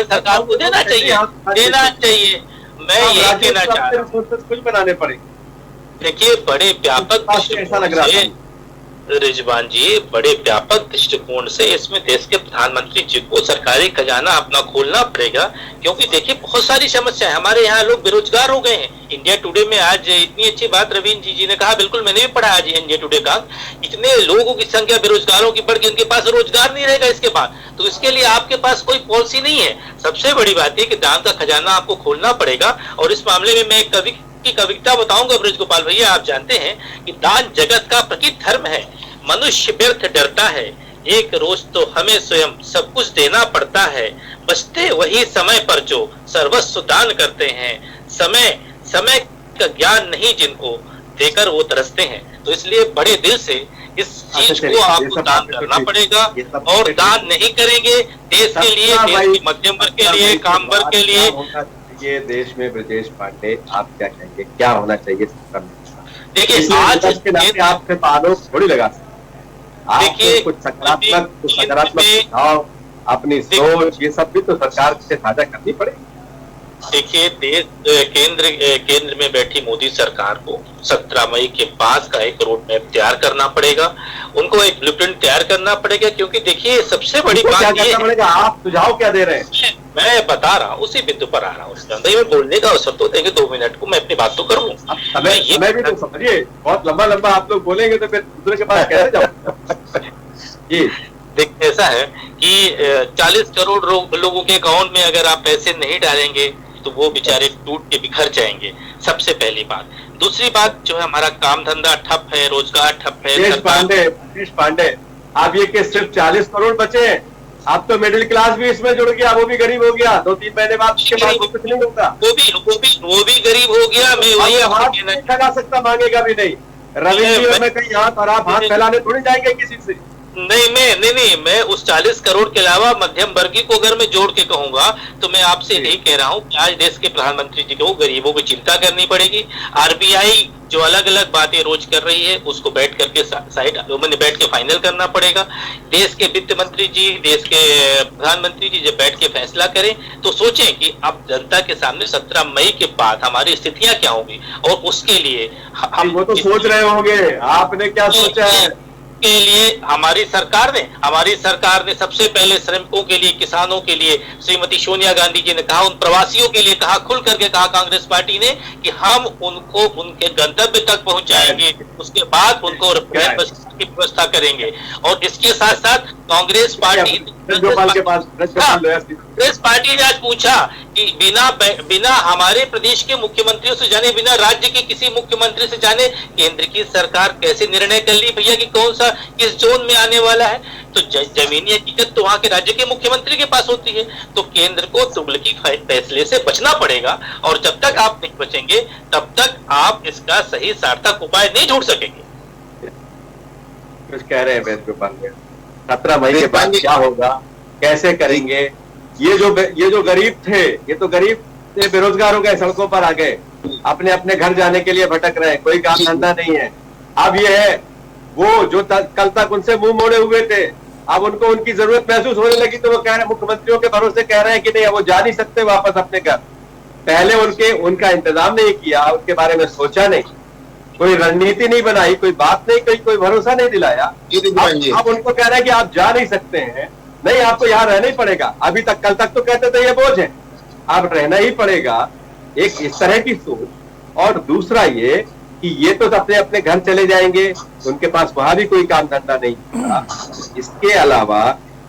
सरकार को देना चाहिए। मैं ये कहना चाह रहा हूँ, कुछ बनाने पड़ेंगे। देखिए बड़े व्यापक दृष्टिकोण से रिजवान जी, बड़े व्यापक दृष्टिकोण से इसमें देश के प्रधानमंत्री जी को सरकारी खजाना अपना खोलना पड़ेगा, क्योंकि देखिए बहुत सारी समस्या है। हमारे यहाँ लोग बेरोजगार हो गए हैं। इंडिया टुडे में आज इतनी अच्छी बात रवींद्र जी ने कहा, बिल्कुल मैंने भी पढ़ा आज इंडिया टुडे का, इतने लोगों की संख्या बेरोजगारों की बढ़ के उनके पास रोजगार नहीं रहेगा इसके बाद, तो इसके लिए आपके पास कोई पॉलिसी नहीं है। सबसे बड़ी बात है कि दान का खजाना आपको खोलना पड़ेगा, और इस मामले में मैं एक कवि की कविता बताऊंगा ब्रज गोपाल भैया। आप जानते हैं कि दान जगत का प्रकृत धर्म है, मनुष्य व्यर्थ डरता है, एक रोज तो हमें स्वयं सब कुछ देना पड़ता है, बचते वही समय पर जो सर्वस्व दान करते हैं, समय का ज्ञान नहीं जिनको देकर वो तरसते हैं। तो इसलिए बड़े दिल से इस चीज को आपको दान करना पड़ेगा, और दान नहीं करेंगे देश के लिए, देश के मध्यम वर्ग के लिए, काम वर्ग के लिए। ये देश में ब्रजेश पांडे आप क्या कहेंगे, क्या होना चाहिए सरकार में? देखिए आज आपसे आरोप थोड़ी लगा सकते, देखिए कुछ सकारात्मक सुझाव, अपनी सोच, ये सब भी तो सरकार से साझा करनी पड़ेगी। देखिए देश केंद्र में बैठी मोदी सरकार को 17 मई के बाद का एक रोड मैप तैयार करना पड़ेगा, उनको एक ब्लूप्रिंट तैयार करना पड़ेगा। क्योंकि देखिए सबसे बड़ी बात ये है, आप सुझाव क्या दे रहे हैं? मैं बता रहा हूँ, उसी बिंदु पर आ रहा हूँ। उसके अंदर में बोलने का अवसर तो देंगे 2 मिनट को, मैं अपनी बात तो करूँ। समय भी तो समझिए, बहुत लंबा आप लोग बोलेंगे तो फिर दूसरे के पास कैसे जाओ? जी देखिए ऐसा है कि 40 करोड़ लोगों के अकाउंट में अगर आप पैसे नहीं डालेंगे तो वो बेचारे टूट के बिखर जाएंगे, सबसे पहली बात। दूसरी बात जो है, हमारा काम धंधा ठप है, रोजगार ठप है। देश पांडे आप ये कि सिर्फ 40 करोड़ बचे, आप तो मिडिल क्लास भी इसमें जुड़ गया, वो भी गरीब हो गया, 2-3 महीने बाद उसके बाद कुछ नहीं होगा, वो भी गरीब हो गया। मैं वही हाथ नहीं फैला सकता, मांगेगा भी नहीं। रविंद्र में कहीं हाथ और आप हाथ फैलाने थोड़ी जाएंगे किसी से। नहीं, मैं उस 40 करोड़ के अलावा मध्यम वर्गीय को अगर मैं जोड़ के कहूंगा तो मैं आपसे यही कह रहा हूं कि आज देश के प्रधानमंत्री जी को गरीबों की चिंता करनी पड़ेगी। आरबीआई जो अलग अलग बातें रोज कर रही है उसको बैठ करके बैठ के फाइनल करना पड़ेगा। देश के वित्त मंत्री जी, देश के प्रधानमंत्री जी जब बैठ के फैसला करें तो सोचें कि अब जनता के सामने 17 मई के बाद हमारी स्थितियां क्या होंगी, और उसके लिए हम वो तो सोच रहे होंगे, आपने क्या सोचा है? के लिए हमारी सरकार ने सबसे पहले श्रमिकों के लिए, किसानों के लिए, श्रीमती सोनिया गांधी जी ने कहा, उन प्रवासियों के लिए कहा, खुल करके कहा कांग्रेस पार्टी ने कि हम उनको उनके गंतव्य तक पहुंचाएंगे, उसके बाद उनको की व्यवस्था करेंगे। और इसके साथ साथ कांग्रेस पार्टी ने आज पूछा कि बिना हमारे प्रदेश के मुख्यमंत्रियों से जाने, बिना राज्य के किसी मुख्यमंत्री से जाने केंद्र की सरकार कैसे निर्णय कर ली भैया कि कौन सा किस जोन में आने वाला है। तो जमीनी हकीकत तो वहां के राज्य के मुख्यमंत्री के पास होती है। तो केंद्र को तुगलकी फैसले से बचना पड़ेगा, और जब तक आप नहीं बचेंगे तब तक आप इसका सही सार्थक उपाय नहीं ढूंढ सकेंगे। कुछ कह रहे हैं 17 मई के बाद क्या होगा, कैसे करेंगे? ये जो गरीब थे, ये तो गरीब से बेरोजगार हो गए, सड़कों पर आ गए, अपने अपने घर जाने के लिए भटक रहे हैं, कोई काम धंधा नहीं है। अब ये है वो जो कल तक उनसे मुंह मोड़े हुए थे, अब उनको उनकी जरूरत महसूस होने लगी तो वो कह रहे हैं, मुख्यमंत्रियों के भरोसे कह रहे हैं कि नहीं, वो जा नहीं सकते वापस अपने घर। पहले उनका इंतजाम नहीं किया, उनके बारे में सोचा नहीं, कोई रणनीति नहीं बनाई, कोई बात नहीं, कोई भरोसा नहीं दिलाया। अब उनको कह रहे हैं कि आप जा नहीं सकते हैं, नहीं आपको यहाँ रहना ही पड़ेगा। अभी तक कल तक तो कहते थे ये बोझ है, अब रहना ही पड़ेगा। एक इस तरह की सोच, और दूसरा ये कि ये तो अपने अपने घर चले जाएंगे, उनके पास वहां भी कोई काम धंधा नहीं होगा। इसके अलावा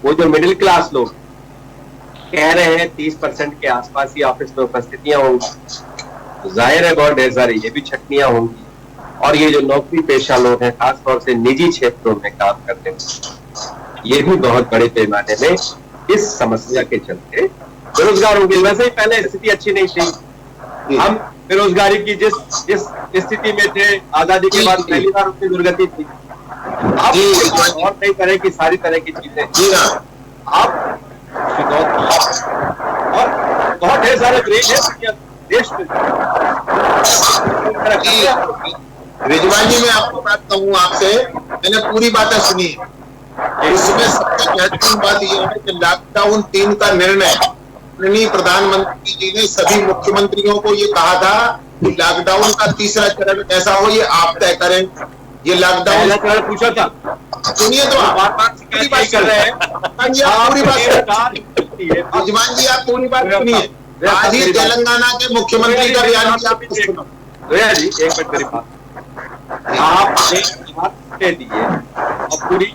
वो जो मिडिल क्लास लोग कह रहे हैं 30% के आसपास ही ऑफिस में उपस्थितियां होंगी, जाहिर है बहुत ढेर सारी ये भी छटनियां होंगी। और ये जो नौकरी पेशा लोग हैं, खासतौर से निजी क्षेत्रों में काम करते हैं, ये भी बहुत बड़े पैमाने में इस समस्या के चलते बेरोजगार होंगे। वैसे ही पहले स्थिति अच्छी नहीं थी, हम बेरोजगारी की जिस स्थिति में थे आजादी के बाद पहली बार उतनी दुर्गति थी। अब और कई तरह की सारी तरह की चीजें अब और बहुत ढेर सारे देश में। रिजवान जी, मैं आपको बात कहूँ आपसे, मैंने पूरी बातें सुनी है। इसमें सबसे महत्वपूर्ण बात यह है कि लॉकडाउन 3 का निर्णय प्रधानमंत्री जी ने सभी मुख्यमंत्रियों को ये कहा था कि लॉकडाउन का तीसरा चरण कैसा हो ये आप तय करें। ये लॉकडाउन पूछा था, सुनिए तो पूरी बात कर रहे हैं। पूरी बात रिजवान जी, आप पूरी बात सुनिए। आज ही तेलंगाना के मुख्यमंत्री का बयान भी आप सुनो। दया जी, एक मिनट मेरी बात। आपने दे दिए और पूरी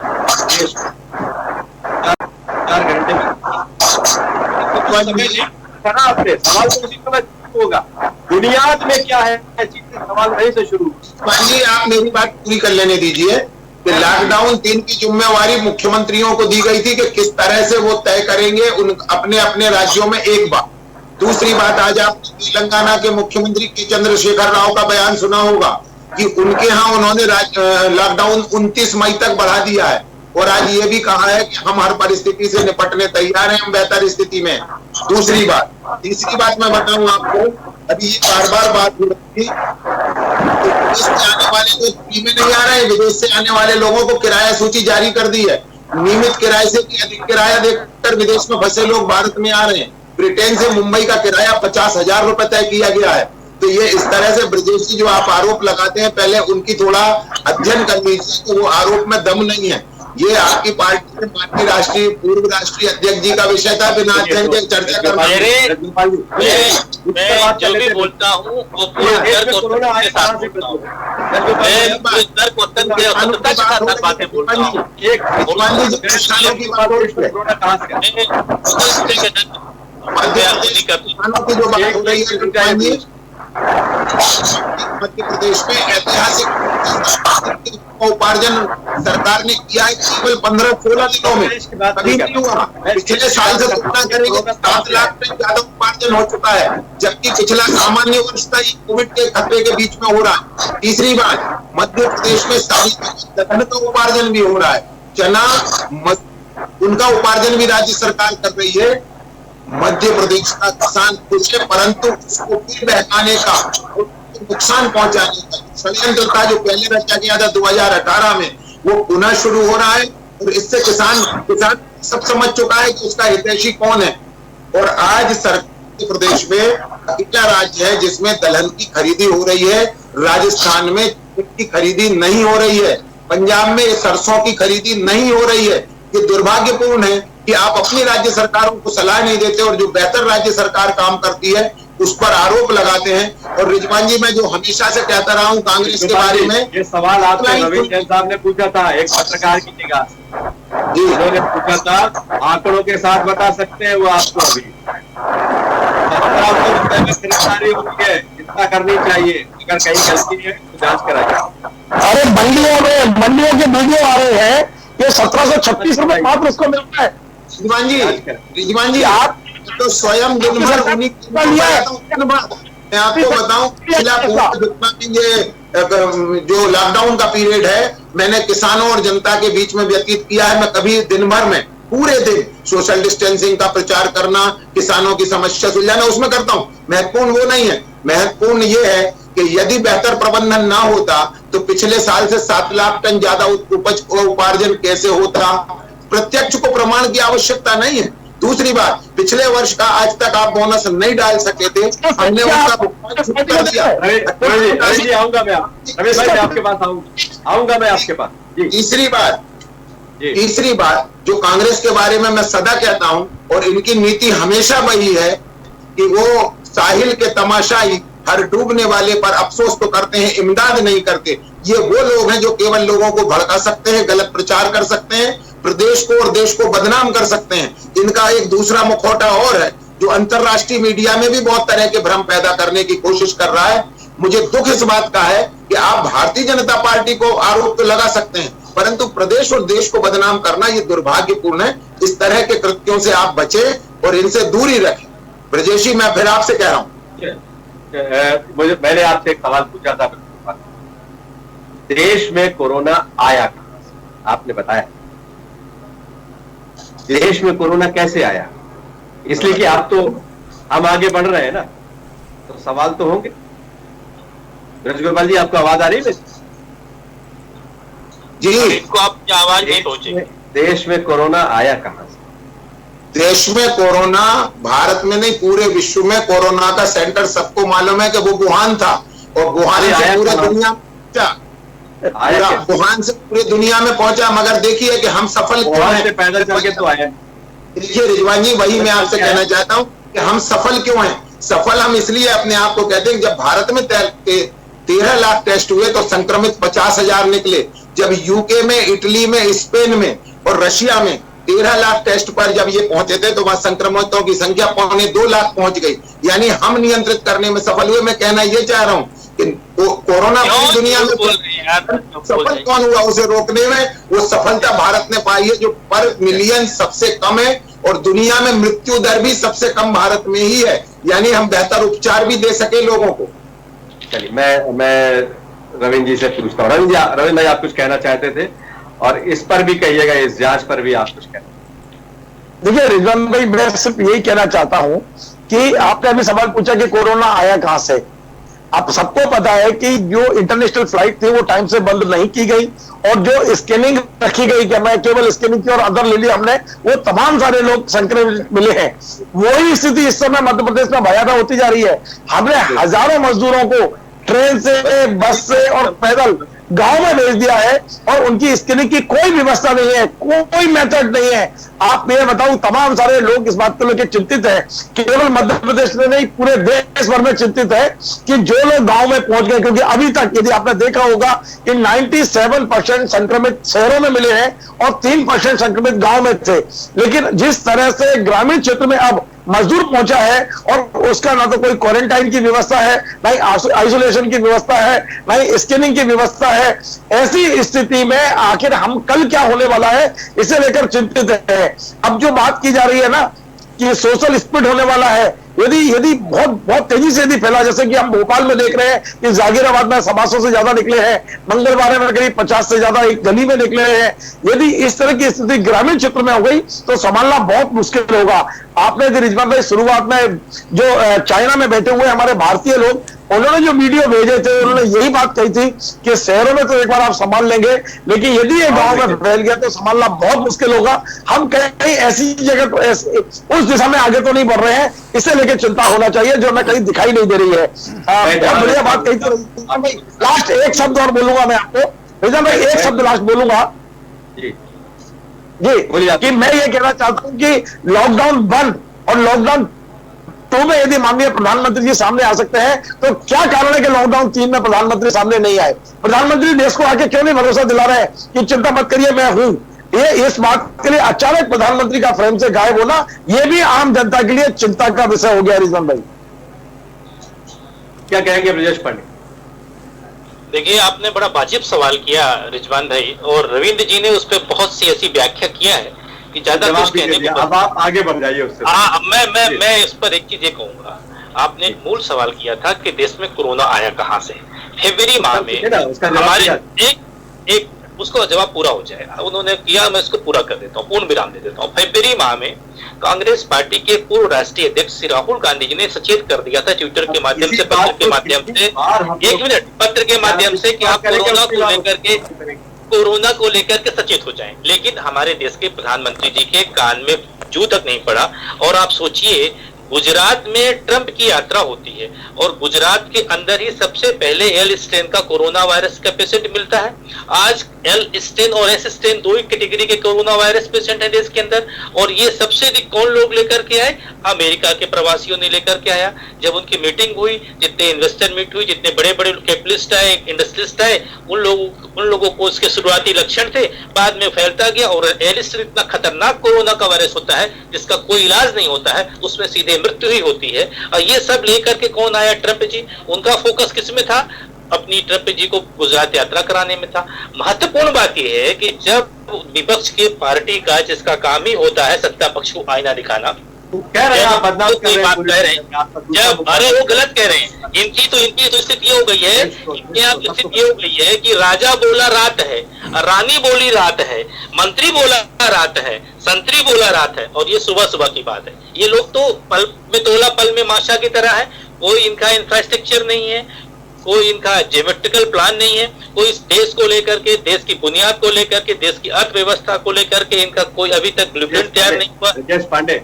4 घंटे में आपने सवाल तो उसी समय होगा। बुनियाद में क्या है, सवाल वहीं से शुरू। जी आप मेरी बात पूरी कर लेने दीजिए कि लॉकडाउन 3 की जिम्मेवारी मुख्यमंत्रियों को दी गई थी कि किस तरह से वो तय करेंगे उन अपने अपने राज्यों में एक बार। दूसरी बात, आज आप तेलंगाना के मुख्यमंत्री के चंद्रशेखर राव का बयान सुना होगा कि उनके यहाँ उन्होंने लॉकडाउन 29 मई तक बढ़ा दिया है और आज ये भी कहा है कि हम हर परिस्थिति से निपटने तैयार हैं, हम बेहतर स्थिति में। दूसरी बात, तीसरी बात मैं बताऊं आपको, अभी ये बार बात हो रही थी, विदेश से आने वाले लोग फ्री में नहीं आ रहे हैं, विदेश से आने वाले लोगों को किराया सूची जारी कर दी है। नियमित किराए से भी अधिक किराया देकर विदेश में फंसे लोग भारत में आ रहे हैं। ब्रिटेन से मुंबई का किराया 50,000 रुपए तय किया गया है। तो ये इस तरह से ब्रजेश जी जो आप आरोप लगाते हैं, पहले उनकी थोड़ा अध्ययन कर लीजिए कि वो आरोप में दम नहीं है। ये आपकी पार्टी में माननीय राष्ट्रीय पूर्व राष्ट्रीय अध्यक्ष जी का विषय था, बिना अध्ययन के चर्चा करना। मैं जो भी बोलता हूँ वो पूरे कोरोना के साथ बोलता हूँ, बातें बोलता हूँ। किसानों की बात हो रही है, मध्य प्रदेश में ऐतिहासिक उपार्जन सरकार ने किया है केवल 15-16 दिनों में, कभी नहीं हुआ। पिछले साल से तुलना करेंगे 7 लाख टन ज्यादा उपार्जन हो चुका है, जबकि पिछला सामान्य वर्ष था ये कोविड के खतरे के बीच में हो रहा है। तीसरी बात, मध्य प्रदेश में दलहन का उपार्जन भी हो रहा है, चना उनका उपार्जन भी राज्य सरकार कर रही है। मध्य प्रदेश का किसान खुश है, परंतु उसको फिर बहकाने का, नुकसान पहुंचाने का षड्यंत्र था जो पहले रचा गया था 2018 में, वो पुनः शुरू हो रहा है। और इससे किसान सब समझ चुका है कि उसका हितैषी कौन है। और आज मध्य प्रदेश में अकेला राज्य है जिसमें दलहन की खरीदी हो रही है, राजस्थान में की खरीदी नहीं हो रही है, पंजाब में सरसों की खरीदी नहीं हो रही है। ये दुर्भाग्यपूर्ण है कि आप अपनी राज्य सरकारों को सलाह नहीं देते और जो बेहतर राज्य सरकार काम करती है उस पर आरोप लगाते हैं। और रिजवान जी, मैं जो हमेशा से कहता रहा हूँ कांग्रेस के बारे में, ये सवाल आपसे रविंद्र जैन साहब ने पूछा था एक पत्रकार की निगाह से जी, उन्होंने पूछा था, आंकड़ों के साथ बता सकते हैं वो आपको अभी गिरफ्तारी हुई है, कितना करनी चाहिए, अगर कहीं गलती है तो जांच कराइए। अरे मंडियों के वीडियो आ रहे हैं, ये 1736 रुपए मात्र उसको मिलता है। रिजवान जी आप तो स्वयं दिन भर उन्हीं मैं आपको बताऊं, पिछला पूरा जितना भी ये जो लॉकडाउन का पीरियड है मैंने किसानों और जनता के बीच में व्यतीत किया है। मैं कभी दिन भर में पूरे दिन सोशल डिस्टेंसिंग का प्रचार करना, किसानों की समस्या सुलझाना, उसमें करता हूं। महत्वपूर्ण वो नहीं है, महत्वपूर्ण ये है कि यदि बेहतर प्रबंधन ना होता तो पिछले साल से 7 लाख टन ज्यादा उपज उपार्जन कैसे होता। प्रत्यक्ष को प्रमाण की आवश्यकता नहीं है। दूसरी बात, पिछले वर्ष का आज तक आप बोनस नहीं डाल सके थे, हमने उसका भुगतान कर दिया। रवि जी आऊंगा मैं, रमेश भाई आपके पास आऊंगा मैं आपके पास। तीसरी बात जो कांग्रेस के बारे में मैं सदा कहता हूं और इनकी नीति हमेशा वही है कि वो साहिल के तमाशाई हर डूबने वाले पर अफसोस तो करते हैं, इमदाद नहीं करते। ये वो लोग हैं जो केवल लोगों को भड़का सकते हैं, गलत प्रचार कर सकते हैं, प्रदेश को और देश को बदनाम कर सकते हैं। इनका एक दूसरा मुखौटा और है जो अंतरराष्ट्रीय मीडिया में भी बहुत तरह के भ्रम पैदा करने की कोशिश कर रहा है। मुझे दुख इस बात का है कि आप भारतीय जनता पार्टी को आरोप तो लगा सकते हैं, परंतु प्रदेश और देश को बदनाम करना ये दुर्भाग्यपूर्ण है। इस तरह के कृत्यों से आप बचे और इनसे दूरी रखें। ब्रजेशी, मैं फिर आपसे कह रहा हूं, मैंने आपसे एक सवाल पूछा था, देश में कोरोना आया कहां से? आपने बताया देश में कोरोना कैसे आया, इसलिए कि आप तो हम आगे बढ़ रहे हैं ना, तो सवाल तो होंगे। ब्रजगोपाल जी आपको आवाज आ रही है? जी, इनको आपकी आवाज नहीं पहुंची। देश में कोरोना आया कहां से? देश में कोरोना भारत में नहीं पूरे विश्व में कोरोना का सेंटर सबको मालूम है कि वो वुहान था और वुहान से पूरे दुनिया में पहुंचा, वुहान से पूरी दुनिया में पहुंचा। मगर देखिए कि हम सफल क्यों हैं, पैदल चल के तो आए। देखिए रिजवान जी, वही मैं आपसे कहना चाहता हूं कि हम सफल क्यों हैं। सफल हम इसलिए अपने आप को कहते हैं, जब भारत में 13 लाख टेस्ट हुए तो संक्रमित 50,000 निकले। जब यूके में, इटली में, स्पेन में और रशिया में 13 लाख टेस्ट पर जब ये पहुंचे थे तो वहां संक्रमितों की संख्या 2.25 लाख पहुंच गई, यानी हम नियंत्रित करने में सफल हुए। मैं कहना ये चाह रहा हूं कि कोरोना पूरी दुनिया में सफल कौन हुआ उसे रोकने में, वो सफलता भारत ने पाई है, जो पर मिलियन सबसे कम है और दुनिया में मृत्यु दर भी सबसे कम भारत में ही है, यानी हम बेहतर उपचार भी दे सके लोगों को। चलिए मैं रविंद्र जी से पूछता हूँ। रविंद्र भाई, आप कुछ कहना चाहते थे और इस पर भी कहिएगा, इस जांच पर भी आप कुछ कहना। देखिए रिजवान भाई, मैं सिर्फ यही कहना चाहता हूं कि आपने अभी सवाल पूछा कि कोरोना आया कहां से। आप सबको पता है कि जो इंटरनेशनल फ्लाइट थी वो टाइम से बंद नहीं की गई, और जो स्कैनिंग रखी गई कि मैं केवल स्कैनिंग की और अदर ले लिया हमने, वो तमाम सारे लोग संक्रमित मिले हैं। वही स्थिति इस समय मध्य प्रदेश में भयावह होती जा रही है। हमने हजारों मजदूरों को ट्रेन से, बस से और पैदल गांव में भेज दिया है, और उनकी स्कैनिंग की कोई व्यवस्था नहीं है, कोई मेथड नहीं है। आप मैं बताऊं, तमाम सारे लोग इस बात को लेकर चिंतित है, केवल मध्य प्रदेश में नहीं पूरे देश भर में चिंतित है कि जो लोग गांव में पहुंच गए, क्योंकि अभी तक यदि आपने देखा होगा कि 97% संक्रमित शहरों में मिले हैं और 3% संक्रमित गांव में थे। लेकिन जिस तरह से ग्रामीण क्षेत्र में अब मजदूर पहुंचा है और उसका ना तो कोई क्वारंटाइन की व्यवस्था है, ना ही आइसोलेशन की व्यवस्था है, ना ही स्कैनिंग की व्यवस्था है, ऐसी स्थिति में आखिर हम कल क्या होने वाला है इसे लेकर चिंतित है। अब जो बात की जा रही है ना कि सोशल स्प्लिट होने वाला है, यदि बहुत तेजी से यदि फैला, जैसे कि हम भोपाल में देख रहे हैं कि जागीराबाद में 700 से ज्यादा निकले हैं, मंगलवार में करीब 50 से ज्यादा एक गली में निकले हैं। यदि इस तरह की स्थिति ग्रामीण क्षेत्र में हो गई तो संभालना बहुत मुश्किल होगा। आपने रिजवान भाई शुरुआत में जो चाइना में बैठे हुए हमारे भारतीय लोग, उन्होंने जो वीडियो भेजे थे उन्होंने यही बात कही थी कि शहरों में तो एक बार आप संभाल लेंगे, लेकिन यदि ये गांव में फैल गया तो संभालना बहुत मुश्किल होगा। हम कहीं ऐसी जगह तो उस दिशा में आगे तो नहीं बढ़ रहे हैं, इसे लेकर चिंता होना चाहिए, जो हमें कहीं दिखाई नहीं दे रही है। बहुत बढ़िया बात कही थी। लास्ट एक शब्द और बोलूंगा मैं आपको, रिजवान भाई, एक शब्द लास्ट बोलूंगा जी, कि मैं ये कहना चाहता हूं कि लॉकडाउन 1 और लॉकडाउन 2 में यदि माननीय प्रधानमंत्री जी सामने आ सकते हैं तो क्या कारण है कि लॉकडाउन 3 में प्रधानमंत्री सामने नहीं आए? प्रधानमंत्री देश को आके क्यों नहीं भरोसा दिला रहे हैं कि चिंता मत करिए मैं हूं? ये इस बात के लिए अचानक प्रधानमंत्री का फ्रेम से गायब होना, ये भी आम जनता के लिए चिंता का विषय हो गया। रिजवान भाई क्या कहेंगे ब्रजेश पांडे? देखिए, आपने बड़ा वाजिब सवाल किया रिजवान भाई, और रविंद्र जी ने उस पर बहुत सी ऐसी व्याख्या किया है कि ज्यादा कुछ कहने को। अब आप आगे बढ़ जाइए उससे। मैं इस पर एक चीज ये कहूंगा। आपने मूल सवाल किया था कि देश में कोरोना आया कहां से। फरवरी माह में हमारे एक उसका जवाब पूरा हो जाएगा। उन्होंने किया, मैं इसको पूरा कर देता हूँ, पूर्ण विराम दे देता हूँ। फरवरी माह में कांग्रेस पार्टी के पूर्व राष्ट्रीय अध्यक्ष श्री राहुल गांधी जी ने सचेत कर दिया था ट्विटर के माध्यम से, पत्र के माध्यम से, एक मिनट, पत्र के माध्यम से कि आप कोरोना को लेकर के सचेत हो जाएं। लेकिन हमारे देश के प्रधानमंत्री जी के कान में जू तक नहीं पड़ा। और आप सोचिए, गुजरात में ट्रंप की यात्रा होती है और गुजरात के अंदर ही सबसे पहले एल स्ट्रेन का कोरोना वायरस का पेशेंट मिलता है। आज एल स्ट्रेन और एस स्ट्रेन दो ही कैटेगरी के कोरोना वायरस पेशेंट है देश के अंदर। और ये सबसे अधिक कौन लोग लेकर के आए? अमेरिका के प्रवासियों ने लेकर के आया। जब उनकी मीटिंग हुई, जितने इन्वेस्टर मीट हुई, जितने बड़े बड़े कैपिटलिस्ट आए, इंडस्ट्रियलिस्ट आए, उन लोगों को उसके शुरुआती लक्षण थे, बाद में फैलता गया। और एल स्ट्रेन इतना खतरनाक कोरोना का वायरस होता है जिसका कोई इलाज नहीं होता है, उसमें सीधे मृत्यु ही होती है। और ये सब लेकर के कौन आया? ट्रंप जी। उनका फोकस किस में था? अपनी ट्रंप जी को गुजरात यात्रा कराने में था। महत्वपूर्ण बात यह है कि जब विपक्ष के पार्टी का, जिसका काम ही होता है सत्ता पक्ष को आईना दिखाना, कह रहे हैं आप बदनाम कर रहे हैं, जब अरे वो गलत कह रहे हैं। इनकी तो स्थिति हो गई है, इनकी यहाँ स्थिति हो गई है कि राजा बोला रात है, रानी बोली रात है, मंत्री बोला रात है, संतरी बोला रात है, और ये सुबह सुबह की बात है। ये लोग तो पल में तोला पल में माशा की तरह है। कोई इनका इंफ्रास्ट्रक्चर नहीं है, कोई इनका ज्योमेट्रिकल प्लान नहीं है, कोई इस देश को लेकर के, देश की बुनियाद को लेकर के, देश की अर्थव्यवस्था को लेकर के इनका कोई अभी तक ब्लूप्रिंट तैयार नहीं हुआ। ब्रजेश पांडे,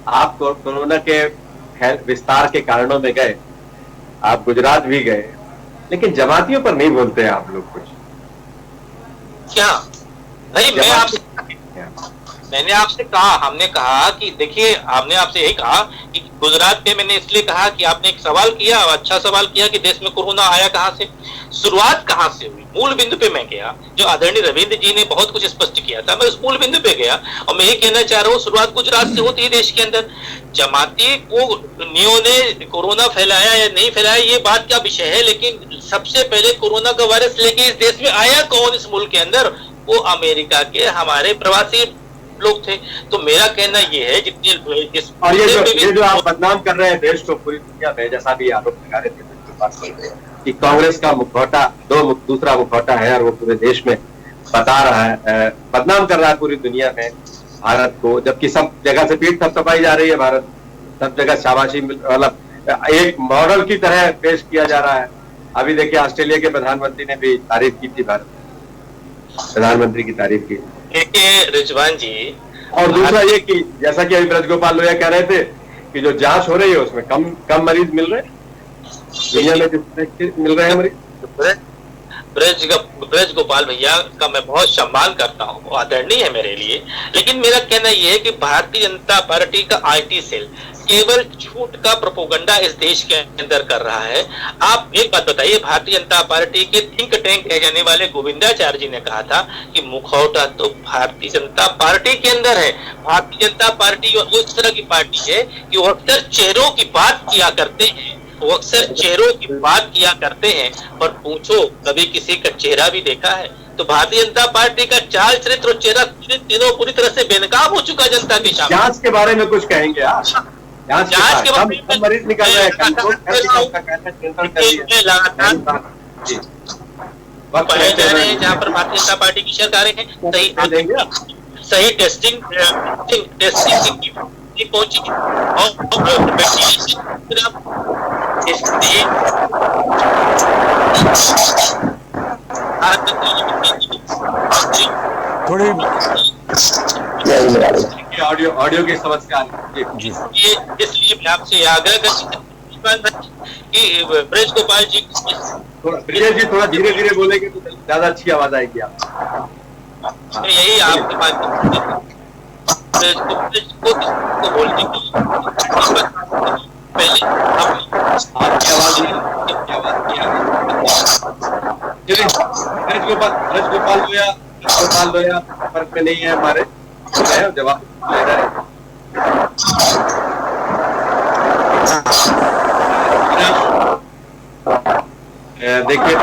आप कोरोना के विस्तार के कारणों में गए, आप गुजरात भी गए, लेकिन जमातियों पर नहीं बोलते हैं आप लोग कुछ। क्या नहीं, मैंने आपसे कहा, हमने कहा कि देखिए, हमने आपसे यही कहा कि गुजरात पे मैंने इसलिए कहा कि आपने एक सवाल किया, अच्छा सवाल किया कि देश में कोरोना आया कहां से, शुरुआत कहां से हुई, मूल बिंदु पे मैं गया। जो आदरणीय रविंद्र जी ने बहुत कुछ स्पष्ट किया था, मैं उस मूल बिंदु पे गया और मैं ये कहना चाह रहा हूँ, शुरुआत गुजरात से होती है देश के अंदर। जमाती नियों ने कोरोना फैलाया या नहीं फैलाया ये बात का विषय है, लेकिन सबसे पहले कोरोना का वायरस लेके इस देश में आया कौन इस मुल्क के अंदर? वो अमेरिका के हमारे प्रवासी लोग थे। तो मेरा कहना ये है, जितने और ये जो आप बदनाम कर रहे हैं देश को पूरी दुनिया में, जैसा भी आरोप लगा रहे थे कि कांग्रेस का मुखौटा दूसरा मुखौटा है और वो पूरे देश में बता रहा है, बदनाम कर रहा है पूरी दुनिया में भारत को, जबकि सब जगह से पीठ थपथपाई जा रही है, भारत सब जगह शाबाशी मतलब एक मॉडल की तरह पेश किया जा रहा है। अभी देखिए ऑस्ट्रेलिया के प्रधानमंत्री ने भी तारीफ की थी, भारत प्रधानमंत्री की तारीफ की। देखिए रिजवान जी, और दूसरा ये कि जैसा कि अभी ब्रजगोपाल लोहिया कह रहे थे कि जो जांच हो रही है उसमें कम मरीज मिल रहे हैं, दुनिया में मिल रहे हैं मरीज। ब्रज गोपाल भैया का मैं बहुत सम्मान करता हूँ, वो आदरणीय है मेरे लिए, लेकिन मेरा कहना यह है कि भारतीय जनता पार्टी का IT सेल केवल झूठ का प्रोपोगंडा इस देश के अंदर कर रहा है। आप एक बात बताइए, भारतीय जनता पार्टी के थिंक टैंक कहे जाने वाले गोविंदाचार्य जी ने कहा था कि मुखौटा तो भारतीय जनता पार्टी के अंदर है। भारतीय जनता पार्टी उस तरह की पार्टी है कि वो अक्सर चेहरों की बात किया करते हैं, वो अक्सर चेहरों की बात किया करते हैं, पर पूछो कभी किसी का चेहरा भी देखा है? तो भारतीय जनता पार्टी का चाल चरित्र और चेहरा तीनों पूरी तरह से बेनकाब हो चुका जनता के सामने। जांच के बारे में कुछ कहेंगे आप? जांच के बारे में मरीज निकल रहे हैं, जहाँ पर भारतीय जनता पार्टी की सरकारें हैं, सही टेस्टिंग पहुंची थोड़ी ऑडियो की समस्या जी, इसलिए मैं आपसे आग्रह करता कि ब्रज गोपाल जी थोड़ा धीरे धीरे बोलेंगे तो ज्यादा अच्छी आवाज आएगी आप। यही आपके बात को बोलने की पहले आपकी आवाज ब्रजगोपाल लोहिया फर्क में नहीं है हमारे, जवाब ले रहे हैं। देखिए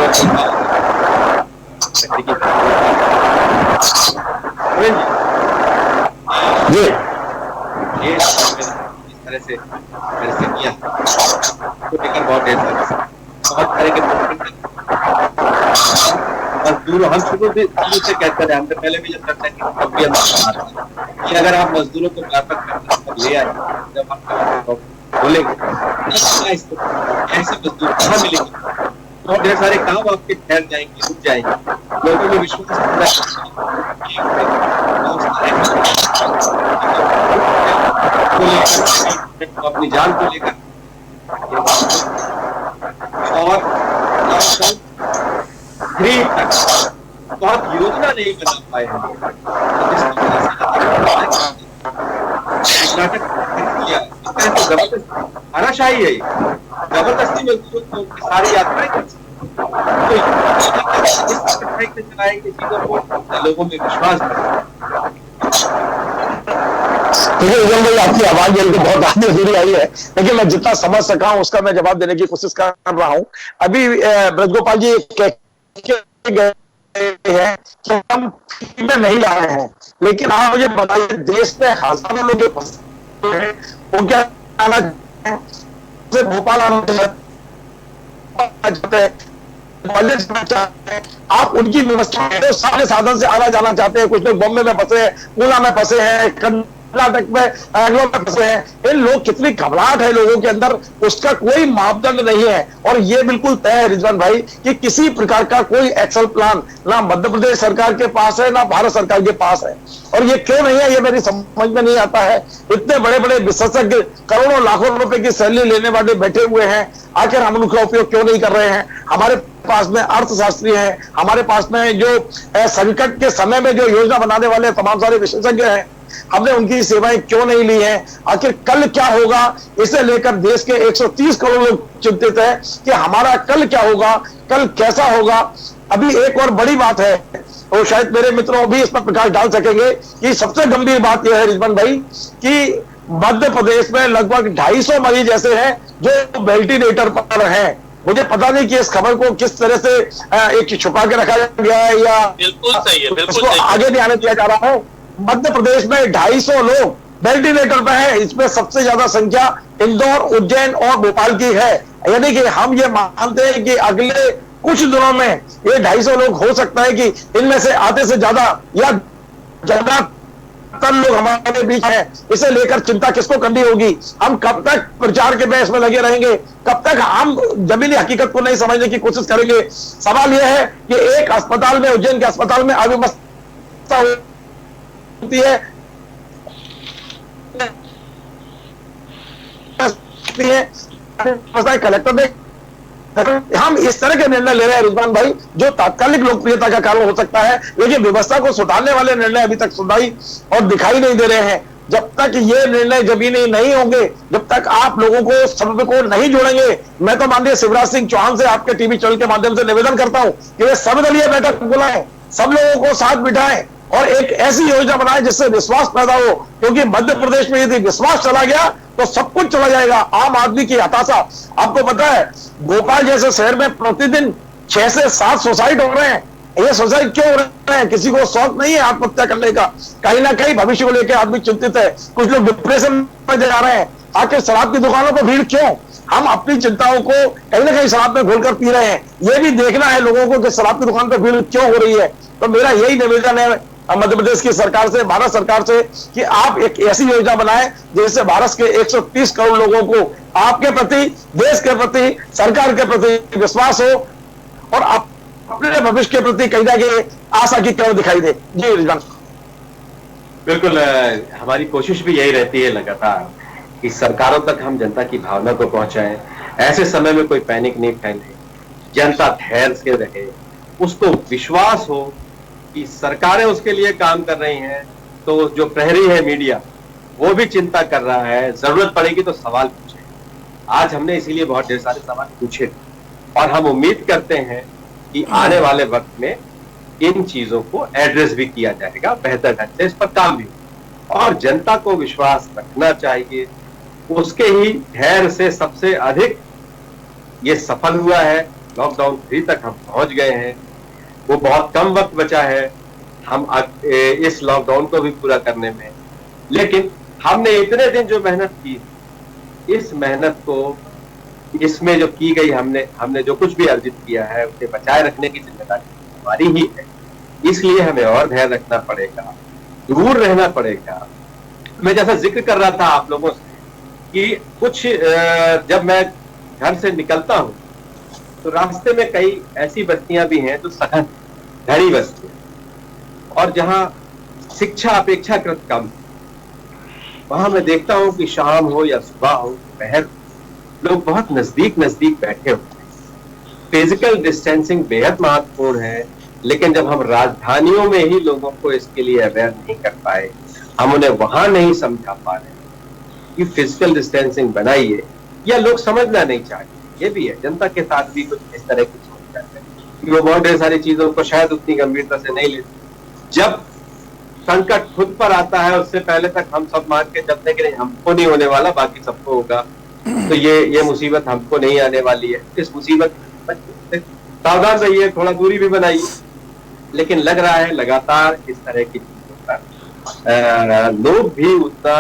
ये इस तरह से किया तो लेकर बहुत तरह के मजदूर हम शुरू से कहते रहे, हमने पहले भी जब करते हैं कि अगर आप मजदूरों को व्यापक करते ले आए, जब आप बोलेंगे ऐसे मजदूर कहाँ मिलेंगे, बहुत ढेर सारे काम आपके ठहर जाएंगे, रुक जाएंगे, लोगों में विश्वास अपनी जान को लेकर और बहुत योजना नहीं बना पाए हैं। नाटक किया तो जबरदस्त आनाशाही है, जबरदस्ती मजदूरों को सारी यात्राएं चलाएंगे चीजों को, लोगों में विश्वास देखिए आपकी आवाज जल्दी बहुत आधी अधूरी आई है, लेकिन मैं जितना समझ सका हूं उसका मैं जवाब देने की कोशिश कर रहा हूं। अभी ब्रजगोपाल जी गए हैं कि हम में नहीं जा रहे हैं, लेकिन आप मुझे बताइए देश में हजारों लोग फंसे हैं, वो क्या आना चाहते हैं, भोपाल आना चाहते हैं, कॉलेज में चाहते हैं, आप उनकी व्यवस्था तो सारे साधन से आना जाना चाहते हैं। कुछ लोग बॉम्बे में फंसे हैं, पूना में फंसे हैं, कर्नाटक में बैंगलोर में फंसे हैं। इन लोग कितनी घबराहट है लोगों के अंदर, उसका कोई मापदंड नहीं है। और ये बिल्कुल तय है रिजवान भाई कि किसी प्रकार का कोई एक्शन प्लान ना मध्य प्रदेश सरकार के पास है ना भारत सरकार के पास है। और ये क्यों नहीं है ये मेरी समझ में नहीं आता है। इतने बड़े बड़े विशेषज्ञ करोड़ों लाखों रुपए की सैलरी लेने वाले बैठे हुए हैं, आखिर हम उनका उपयोग क्यों नहीं कर रहे हैं? हमारे पास में अर्थशास्त्री हैं, हमारे पास में जो संकट के समय में जो योजना बनाने वाले तमाम सारे विशेषज्ञ हैं, हमने उनकी सेवाएं क्यों नहीं ली हैं, आखिर कल क्या होगा, इसे लेकर देश के 130 करोड़ लोग चिंतित है कि हमारा कल क्या होगा, कल कैसा होगा। अभी एक और बड़ी बात है, और शायद मेरे मित्रों भी इस पर प्रकाश डाल सकेंगे कि सबसे गंभीर बात यह है रिजवान भाई कि मध्य प्रदेश में लगभग 250 मरीज ऐसे हैं जो वेंटिलेटर पर हैं। मुझे पता नहीं कि इस खबर को किस तरह से एक छुपा के रखा गया है या बिल्कुल सही है, बिल्कुल उसको सही है। आगे नहीं आने दिया जा रहा है। मध्य प्रदेश में 250 लोग वेंटिलेटर पर हैं, इसमें सबसे ज्यादा संख्या इंदौर, उज्जैन और भोपाल की है। यानी कि हम ये मानते हैं कि अगले कुछ दिनों में ये 250 लोग हो सकता है कि इनमें से आधे से ज्यादा या ज्यादातर लोग हमारे बीच हैं। इसे लेकर चिंता किसको करनी होगी? हम कब तक प्रचार के बहस में लगे रहेंगे? कब तक हम जमीनी हकीकत को नहीं समझने की कोशिश करेंगे? सवाल यह है कि एक अस्पताल में, उज्जैन के अस्पताल में अव्यवस्था होती है, कलेक्टर ने, हम इस तरह के निर्णय ले रहे हैं रिजवान भाई जो तात्कालिक लोकप्रियता का कारण हो सकता है, लेकिन व्यवस्था को सुधारने वाले निर्णय अभी तक सुनाई और दिखाई नहीं दे रहे हैं। जब तक ये निर्णय जमीनी नहीं होंगे, जब तक आप लोगों को, सब को नहीं जोड़ेंगे, मैं तो माननीय शिवराज सिंह चौहान से आपके टीवी चैनल के माध्यम से निवेदन करता हूं कि वे सर्वदलीय बैठक बुलाएं, सब लोगों को साथ बिठाएं और एक ऐसी योजना बनाएं जिससे विश्वास पैदा हो, क्योंकि मध्य प्रदेश में यदि विश्वास चला गया तो सब कुछ चला जाएगा। आम आदमी की हताशा, आपको पता है भोपाल जैसे शहर में प्रतिदिन 6 से 7 सुसाइड हो रहे हैं। ये सुसाइड क्यों हो रहे हैं? किसी को शौक नहीं है आत्महत्या करने का, कहीं ना कहीं भविष्य को लेकर आदमी चिंतित है, कुछ लोग डिप्रेशन में जा रहे हैं। आखिर शराब की दुकानों पर भीड़ क्यों? हम अपनी चिंताओं को कहीं ना कहीं शराब में घोलकर पी रहे हैं। ये भी देखना है लोगों को कि शराब की दुकान पर भीड़ क्यों हो रही है। तो मेरा यही निवेदन है मध्य प्रदेश की सरकार से, भारत सरकार से, कि आप एक ऐसी योजना बनाएं जिससे भारत के 130 करोड़ लोगों को आपके प्रति, देश के प्रति, सरकार के प्रति विश्वास हो और अपने भविष्य के प्रति कहीं ना कहीं आशा की किरण दिखाई दे। जी रिजवान। बिल्कुल, हमारी कोशिश भी यही रहती है लगातार कि सरकारों तक हम जनता की भावना को पहुंचाएं। ऐसे समय में कोई पैनिक नहीं फैले, जनता धैर्य से रहे, उसको विश्वास हो कि सरकारें उसके लिए काम कर रही हैं। तो जो प्रहरी है मीडिया, वो भी चिंता कर रहा है, जरूरत पड़ेगी तो सवाल पूछे। आज हमने इसीलिए बहुत ढेर सारे सवाल पूछे और हम उम्मीद करते हैं कि आने वाले वक्त में इन चीजों को एड्रेस भी किया जाएगा, बेहतर ढंग से इस पर काम भी, और जनता को विश्वास रखना चाहिए। उसके ही धैर्य से सबसे अधिक ये सफल हुआ है। लॉकडाउन 3 तक हम पहुंच गए हैं, वो बहुत कम वक्त बचा है हम इस लॉकडाउन को भी पूरा करने में। लेकिन हमने इतने दिन जो मेहनत की, इस मेहनत को, इसमें जो की गई, हमने जो कुछ भी अर्जित किया है उसे बचाए रखने की जिम्मेदारी हमारी ही है। इसलिए हमें और धैर्य रखना पड़ेगा, दूर रहना पड़ेगा। मैं जैसा जिक्र कर रहा था आप लोगों से कि कुछ जब मैं घर से निकलता हूं तो रास्ते में कई ऐसी बस्तियां भी हैं जो सघन घनी बस्तियां, और जहां शिक्षा अपेक्षाकृत कम, वहां मैं देखता हूं कि शाम हो या सुबह हो, दोपहर, लोग बहुत नजदीक बैठे होते हैं। फिजिकल डिस्टेंसिंग बेहद महत्वपूर्ण है, लेकिन जब हम राजधानियों में ही लोगों को इसके लिए अवेयर नहीं कर पाए, हम उन्हें वहां नहीं समझा पा रहे कि फिजिकल डिस्टेंसिंग बनाइए, या लोग समझना नहीं चाहते। ये भी है, जनता के साथ भी कुछ इस तरह की सोच करते हैं कि वो बहुत ढेर सारी चीजों को शायद उतनी गंभीरता से नहीं लेते। जब संकट खुद पर आता है उससे पहले तक हम सब मान के चलते कि नहीं, हमको नहीं होने वाला, बाकी सबको होगा, तो ये मुसीबत हमको नहीं आने वाली है। इस मुसीबत से सावधान रहिए, थोड़ा दूरी भी बनाइए। लेकिन लग रहा है लगातार इस तरह की चीजों पर लोग भी उतना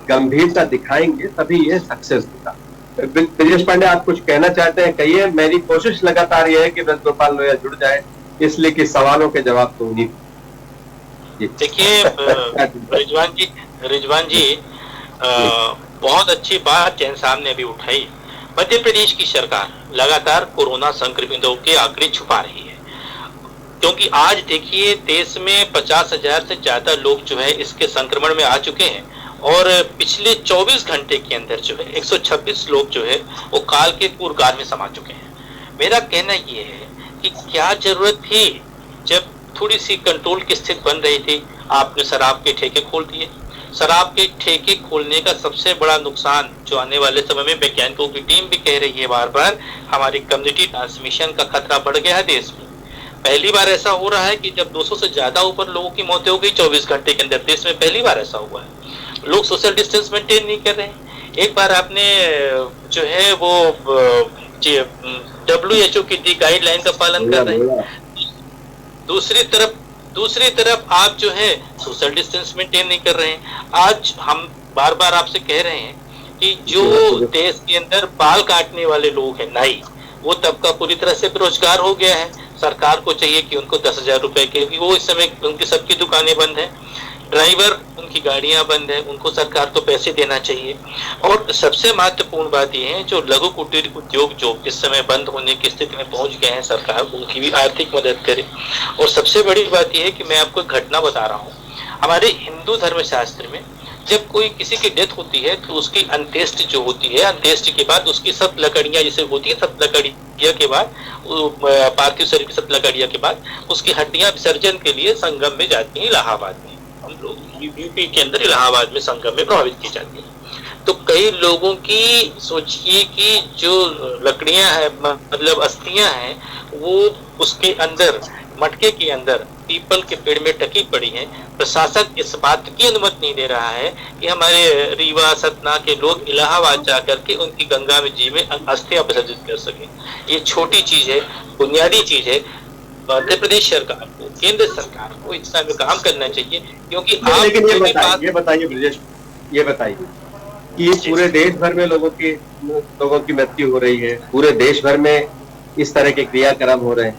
गंभीरता दिखाएंगे तभी ये सक्सेस होगा। ब्रजेश पांडे, आप कुछ कहना चाहते हैं? कहिए। मेरी कोशिश लगातार ये है कि ब्रज गोपाल लोहिया जुड़ जाए, इसलिए कि सवालों के जवाब तो उन्हीं। देखिए रिजवान जी बहुत अच्छी बात जैन साहब ने अभी उठाई। मध्य प्रदेश की सरकार लगातार कोरोना संक्रमितों के आंकड़े छुपा रही है, क्योंकि आज देखिए देश में 50,000 से ज्यादा लोग जो है इसके संक्रमण में आ चुके हैं, और पिछले 24 घंटे के अंदर जो है 126 लोग जो है वो काल के पूर्वगार में समा चुके हैं। मेरा कहना ये है कि क्या जरूरत थी, जब थोड़ी सी कंट्रोल की स्थिति बन रही थी, आपने शराब के ठेके खोल दिए। शराब के ठेके खोलने का सबसे बड़ा नुकसान जो आने वाले समय में वैज्ञानिकों की टीम भी कह रही है बार बार, हमारी कम्युनिटी ट्रांसमिशन का खतरा बढ़ गया है देश में। पहली बार ऐसा हो रहा है कि जब 200 से ज्यादा ऊपर लोगों की मौतें हो गई 24 घंटे के अंदर, देश में पहली बार ऐसा हुआ है। लोग सोशल डिस्टेंस मेंटेन नहीं कर रहे हैं। एक बार आपने जो है वो WHO की गाइडलाइन का पालन कर रहे हैं, दूसरी तरफ आप जो है सोशल डिस्टेंस मेंटेन नहीं कर रहे हैं। आज हम बार बार आपसे कह रहे हैं कि जो देश के अंदर बाल काटने वाले लोग हैं, नाई, वो तबका पूरी तरह से बेरोजगार हो गया है। सरकार को चाहिए कि उनको 10,000 रुपए के, वो इस समय उनकी सबकी दुकानें बंद हैं, ड्राइवर उनकी गाड़ियां बंद है, उनको सरकार को पैसे देना चाहिए। और सबसे महत्वपूर्ण बात यह है जो लघु कुटीर उद्योग जो इस समय बंद होने की स्थिति में पहुंच गए हैं, सरकार उनकी भी आर्थिक मदद करे। और सबसे बड़ी बात यह है कि मैं आपको एक घटना बता रहा हूँ, हमारे हिंदू धर्म शास्त्र में जब कोई किसी की डेथ होती है तो उसकी अंत्येष्टि जो होती है, अंत्येष्टि के बाद उसकी सब लकड़ियां जैसे होती है, सब लकड़ियां के बाद पार्थिव शरीर की सब लकड़ियां के बाद उसकी हड्डियां विसर्जन के लिए संगम में जाती हैं। इलाहाबाद में, हम लोग यूपी के अंदर इलाहाबाद में संगम में प्रभावित की जाती है। तो कई लोगों की सोचिए कि जो लकड़ियां है, मतलब अस्थियां हैं, वो उसके अंदर मटके के अंदर पीपल के पेड़ में टकी पड़ी हैं। प्रशासन इस बात की अनुमति नहीं दे रहा है कि हमारे रीवा सतना के लोग इलाहाबाद जाकर के उनकी गंगा में जी में अस्थियां विसर्जित कर सकें। ये छोटी चीज है, बुनियादी चीज है। मध्य प्रदेश सरकार को, केंद्र सरकार को इस समय काम करना चाहिए, क्योंकि आप लेकिन ये बताइए ब्रजेश, ये बताइए कि पूरे देश भर में लोगों की मृत्यु हो रही है, पूरे देश भर में इस तरह के क्रियाक्रम हो रहे हैं।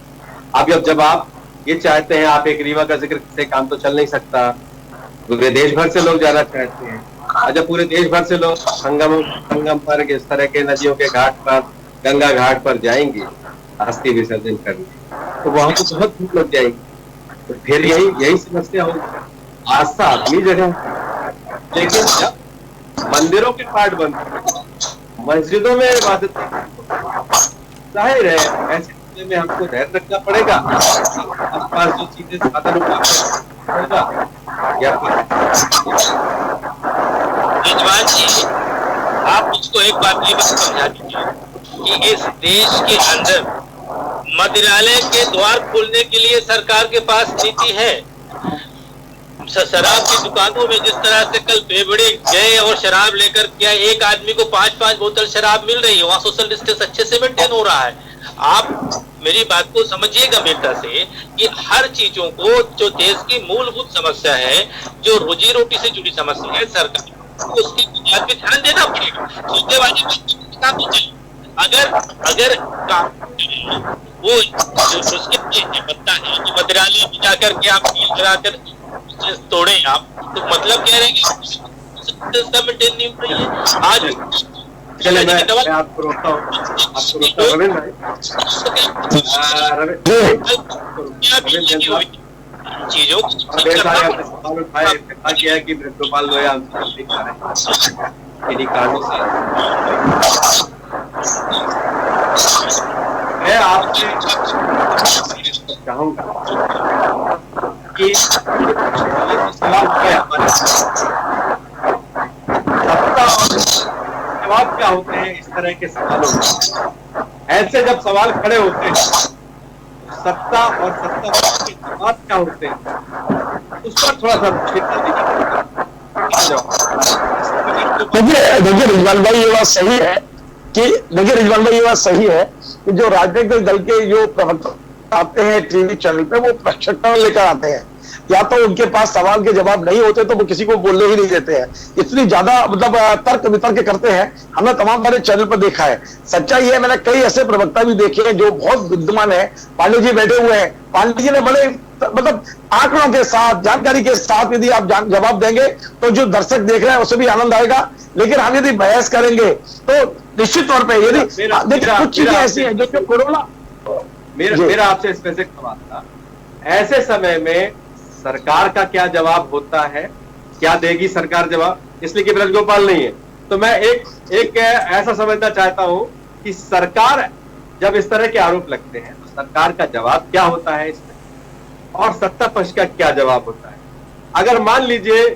अब जब आप ये चाहते हैं, आप एक रीवा का जिक्र से काम तो चल नहीं सकता, पूरे देश भर से लोग जाना चाहते हैं, और जब पूरे देश भर से लोग संगम पर इस तरह के नदियों के घाट पर, गंगा घाट पर जाएंगे अस्थि विसर्जन करने, तो वहां तो बहुत भीड़ लग जाएगी। तो फिर यही समस्या होगी। आस्था अपनी जगह, लेकिन जब मंदिरों के पाठ बंद, मस्जिदों में इबादत, जाहिर है ऐसे में हमको धैर्य रखना पड़ेगा। आसपास जो चीजें साधन होगा या रिजवान जी, आप मुझको एक बात ये समझा दीजिए कि इस देश के अंदर मंदिरालय के द्वार खोलने के लिए सरकार के पास नीति है। शराब की दुकानों में जिस तरह से कल बेबड़े गए और शराब लेकर क्या एक आदमी को 5-5 बोतल शराब मिल रही है, वहां सोशल डिस्टेंस अच्छे से मेंटेन हो रहा है। आप मेरी बात को समझिए गंभीरता से कि हर चीजों को, जो देश की मूलभूत समस्या है, जो रोजी रोटी से जुड़ी समस्या है, सरकार को उसकी बुनियाद पे ध्यान देना पड़ेगा। सोचने वाली अगर वो जो उसके पत्ता है, जो मंदिरालय में जाकर के आप कील कराकर तोड़े आप, तो मतलब कह रहे हैं कि मेंटेन नहीं हो रही है। आज चले मैं आपको रोकता हूँ, रविंद्र चीजों सवाल उठाए किया कि गोपाल लोया हमसे इन्हीं कारणों से। मैं आपसे चाहूंगा कि सवाल जवाब क्या होते हैं इस तरह के सवालों में। ऐसे जब सवाल खड़े होते हैं, सत्ता और सत्ता के जवाब क्या होते हैं, उस पर थोड़ा सा देखिए रिजवान भाई, ये बात सही है कि जो राजनीतिक दल के जो प्रवक्ता आते हैं टीवी चैनल पे, वो प्रशिक्षण लेकर आते हैं, या तो उनके पास सवाल के जवाब नहीं होते तो वो किसी को बोलने ही नहीं देते हैं। इतनी ज्यादा मतलब तर्क वितर्क करते हैं, हमने तमाम सारे चैनल पर देखा है। सच्चाई है, मैंने कई ऐसे प्रवक्ता भी देखे हैं जो बहुत विद्यमान है। पांडे जी बैठे हुए हैं, पांडे जी ने बड़े मतलब आंकड़ों के साथ, जानकारी के साथ यदि आप जवाब देंगे तो जो दर्शक देख रहे हैं उसे भी आनंद आएगा। लेकिन हम यदि बहस करेंगे तो निश्चित तौर पर यदि देखिए कुछ चीजें ऐसी हैं जो कोरोना। मेरा आपसे स्पेसिफिक सवाल था, ऐसे समय में सरकार का क्या जवाब होता है, क्या देगी सरकार जवाब, इसलिए कि ब्रजगोपाल नहीं है। तो मैं एक ऐसा समझना चाहता हूं कि सरकार जब इस तरह के आरोप लगते हैं तो सरकार का जवाब क्या होता है इसमें। और सत्ता पक्ष का क्या जवाब होता है। अगर मान लीजिए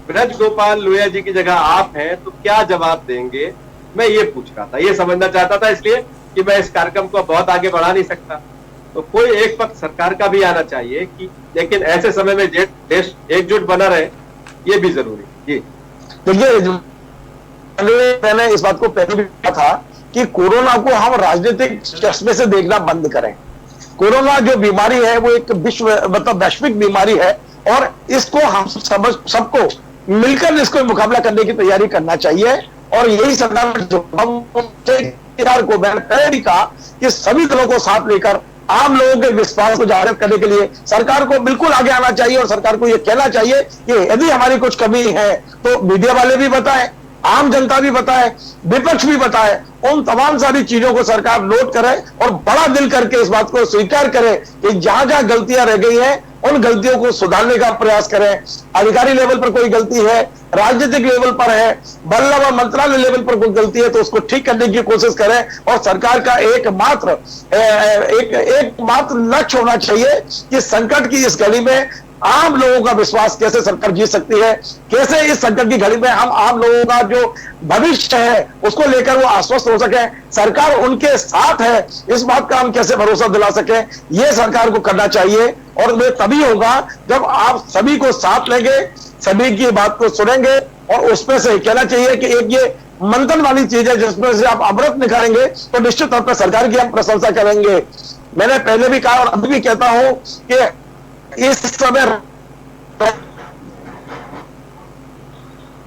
ब्रज गोपाल लोहिया जी की जगह आप हैं तो क्या जवाब देंगे, मैं ये पूछ रहा था, ये समझना चाहता था, इसलिए कि मैं इस कार्यक्रम को बहुत आगे बढ़ा नहीं सकता। तो कोई एक पक्ष सरकार का भी आना चाहिए कि, लेकिन ऐसे समय में देश एकजुट बना रहे, ये भी जरूरी जी। देखिए, मैंने इस बात को पहले भी कहा था कि कोरोना को हम राजनीतिक चश्मे से देखना बंद करें। कोरोना जो बीमारी है वो एक वैश्विक बीमारी है और इसको हम सबको मिलकर इसको मुकाबला करने की तैयारी करना चाहिए। और यही सरकार को मैंने पहले भी कहा कि सभी दलों को साथ लेकर आम लोगों के विश्वास को जागृत करने के लिए सरकार को बिल्कुल आगे आना चाहिए और सरकार को यह कहना चाहिए कि यदि हमारी कुछ कमी है तो मीडिया वाले भी बताएं, आम जनता भी बताए, विपक्ष भी बताए, उन तमाम सारी चीजों को सरकार नोट करे और बड़ा दिल करके इस बात को स्वीकार करे कि जहां जहां गलतियां रह गई हैं उन गलतियों को सुधारने का प्रयास करें। अधिकारी लेवल पर कोई गलती है, राजनीतिक लेवल पर है, बल्लभ और मंत्रालय लेवल पर कोई गलती है तो उसको ठीक करने की कोशिश करें। और सरकार का एकमात्र लक्ष्य होना चाहिए कि संकट की इस घड़ी में आम लोगों का विश्वास कैसे सरकार जीत सकती है, कैसे इस संकट की घड़ी में हम आम लोगों का जो भविष्य है उसको लेकर वो आश्वस्त हो सके, सरकार उनके साथ है, इस बात का हम कैसे भरोसा दिला सके, ये सरकार को करना चाहिए। और वे तभी होगा जब आप सभी को साथ लेंगे, सभी की बात को सुनेंगे और उसमें से कहना चाहिए कि एक ये मंथन वाली चीज है जिसमें से आप अमृत निकालेंगे तो निश्चित तौर पर सरकार की हम प्रशंसा करेंगे। मैंने पहले भी कहा और अभी भी कहता हूं कि इस समय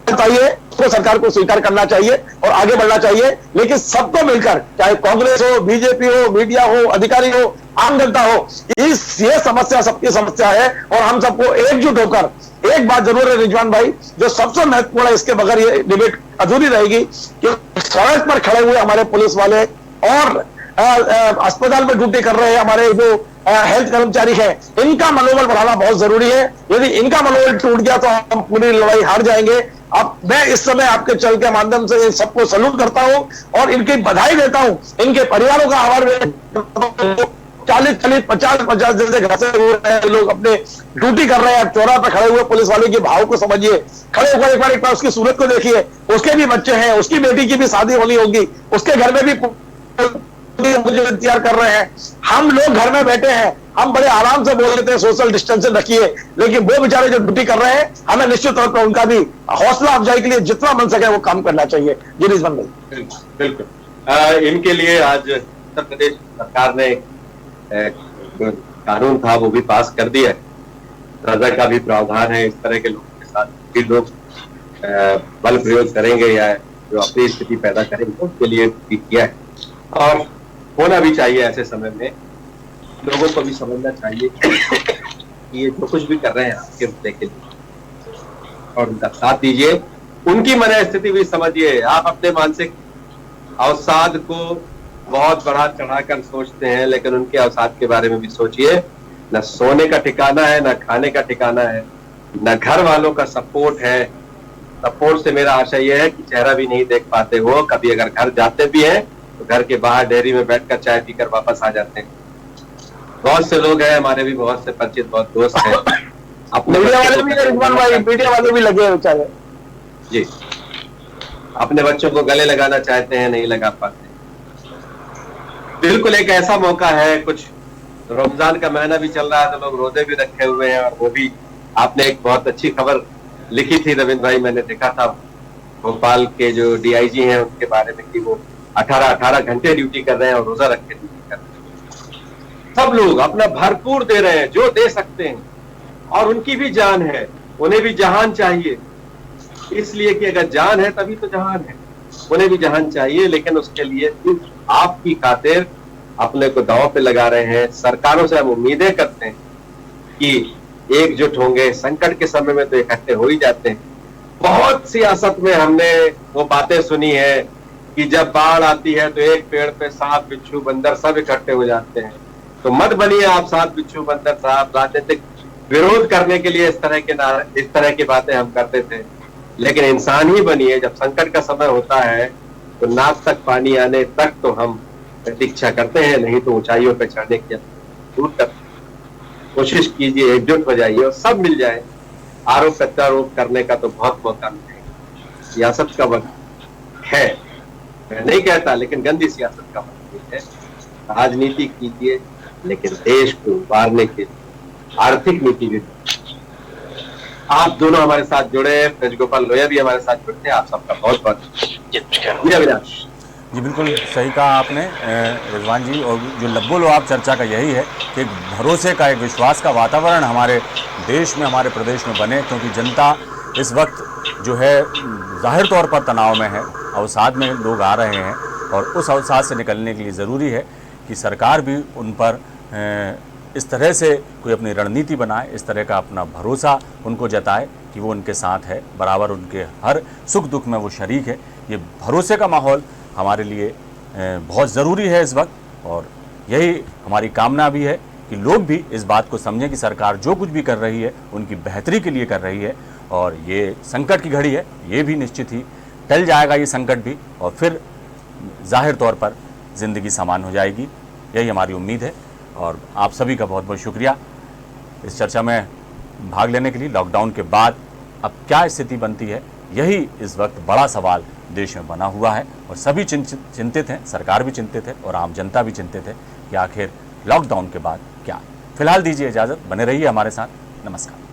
चाहिए तो सरकार को स्वीकार करना चाहिए और आगे बढ़ना चाहिए, लेकिन सबको मिलकर, चाहे कांग्रेस हो, बीजेपी हो, मीडिया हो, अधिकारी हो, आम जनता हो, ये समस्या सबकी समस्या है और हम सबको एकजुट होकर एक बात जरूर है रिजवान भाई, जो सबसे महत्वपूर्ण है, इसके बगैर ये डिबेट अधूरी रहेगी कि सड़क पर खड़े हुए हमारे पुलिस वाले और अस्पताल में ड्यूटी कर रहे हैं हमारे जो हेल्थ कर्मचारी है, इनका मनोबल बढ़ाना बहुत जरूरी है। यदि इनका मनोबल टूट गया तो हम पूरी लड़ाई हार जाएंगे। अब मैं इस समय आपके चल के माध्यम से सबको सैल्यूट करता हूं और इनकी बधाई देता हूं, इनके परिवारों का आभार व्यक्त करता हूं। 40-50 दिन से घर से लोग अपने ड्यूटी कर रहे हैं, चौराहे पर खड़े हुए पुलिस वाले के भाव को समझिए, खड़े होकर एक बार उसकी सूरत को देखिए, उसके भी बच्चे हैं, उसकी बेटी की भी शादी होनी होगी, उसके घर में भी मुझे इंतजार कर रहे हैं। हम लोग घर में बैठे हैं, हम बड़े आराम से बोल लेते हैं सोशल डिस्टेंसिंग रखिए, लेकिन वो बेचारे जो ड्यूटी कर रहे हैं हमें निश्चित तौर पर उनका भी हौसला अफजाई के लिए जितना बन सके वो काम करना चाहिए। जी रिजवान भाई, बिल्कुल इनके लिए आज उत्तर प्रदेश सरकार ने कानून था वो भी पास कर दिया है, सजा का भी प्रावधान है। इस तरह के लोगों के साथ भी लोग बल प्रयोग करेंगे या जो अपनी स्थिति पैदा करेंगे उसके लिए भी किया है और होना भी चाहिए। ऐसे समय में लोगों को भी समझना चाहिए कि ये जो कुछ भी कर रहे हैं आपके मुद्दे के लिए और उनका साथ दीजिए, उनकी मन स्थिति भी समझिए। आप अपने मानसिक अवसाद को बहुत बढ़ा चढ़ाकर सोचते हैं, लेकिन उनके अवसाद के बारे में भी सोचिए। न सोने का ठिकाना है, न खाने का ठिकाना है, न घर वालों का सपोर्ट है। सपोर्ट से मेरा आशय यह है कि चेहरा भी नहीं देख पाते हो, कभी अगर घर जाते भी हैं तो घर के बाहर डेयरी में बैठकर चाय पीकर वापस आ जाते हैं। बहुत से लोग हैं हमारे भी, बहुत से परिचित, बहुत दोस्त हैं। अपने मीडिया वाले भी लगे बेचारे जी, अपने बच्चों को गले लगाना चाहते हैं, नहीं लगा पाते। बिल्कुल एक ऐसा मौका है, कुछ रमजान का महीना भी चल रहा है तो लोग रोजे भी रखे हुए हैं और वो भी आपने एक बहुत अच्छी खबर लिखी थी रविंद्र भाई, मैंने देखा था भोपाल के जो डीआईजी हैं उनके बारे में कि वो 18 घंटे ड्यूटी कर रहे हैं और रोजा रख के ड्यूटी कर रहे हैं। सब लोग अपना भरपूर दे रहे हैं जो दे सकते हैं और उनकी भी जान है, उन्हें भी जहान चाहिए, इसलिए कि अगर जान है तभी तो जहान है, उन्हें भी जहान चाहिए। लेकिन उसके लिए आपकी खातिर अपने को दांव पे लगा रहे हैं। सरकारों से हम उम्मीदें करते हैं कि एकजुट होंगे, संकट के समय में तो इकट्ठे हो ही जाते हैं। बहुत सियासत में हमने वो बातें सुनी है कि जब बाढ़ आती है तो एक पेड़ पे सांप, बिच्छू, बंदर सब इकट्ठे हो जाते हैं। तो मत बनिए आप सांप, बिच्छू, बंदर साहब। राजनीतिक विरोध करने के लिए इस तरह की बातें हम करते थे, लेकिन इंसान ही बनिए। जब संकट का समय होता है तो नाक तक पानी आने तक तो हम प्रतीक्षा करते हैं, नहीं तो ऊंचाइयों पर चढ़ने की दूर करते हैं। कोशिश कीजिए, एकजुट हो जाइए और सब मिल जाए। आरोप प्रत्यारोप करने का तो बहुत मौका मिलेगा। सियासत का वक्त है, मैं नहीं कहता, लेकिन गंदी सियासत का वक्त नहीं है। राजनीति कीजिए, लेकिन देश को उबारने के लिए आर्थिक नीति भी। आप दोनों हमारे साथ जुड़े, ब्रजगोपाल लोहिया भी हमारे साथ जुड़ते हैं। आप सबका बहुत बहुत अविनाश जी, बिल्कुल सही कहा आपने रिजवान जी। और जो लब्बो लुआब चर्चा का यही है कि एक भरोसे का, एक विश्वास का वातावरण हमारे देश में, हमारे प्रदेश में बने, क्योंकि जनता इस वक्त जो है जाहिर तौर पर तनाव में है, अवसाद में लोग आ रहे हैं, और उस अवसाद से निकलने के लिए ज़रूरी है कि सरकार भी उन पर इस तरह से कोई अपनी रणनीति बनाए, इस तरह का अपना भरोसा उनको जताए कि वो उनके साथ है, बराबर उनके हर सुख दुख में वो शरीक है। ये भरोसे का माहौल हमारे लिए बहुत ज़रूरी है इस वक्त, और यही हमारी कामना भी है कि लोग भी इस बात को समझें कि सरकार जो कुछ भी कर रही है उनकी बेहतरी के लिए कर रही है। और ये संकट की घड़ी है, ये भी निश्चित ही टल जाएगा ये संकट भी, और फिर जाहिर तौर पर ज़िंदगी सामान हो जाएगी, यही हमारी उम्मीद है। और आप सभी का बहुत बहुत शुक्रिया इस चर्चा में भाग लेने के लिए। लॉकडाउन के बाद अब क्या स्थिति बनती है, यही इस वक्त बड़ा सवाल देश में बना हुआ है, और सभी चिंतित हैं, सरकार भी चिंतित है और आम जनता भी चिंतित है कि आखिर लॉकडाउन के बाद क्या। फिलहाल दीजिए इजाज़त, बने रहिए हमारे साथ। नमस्कार।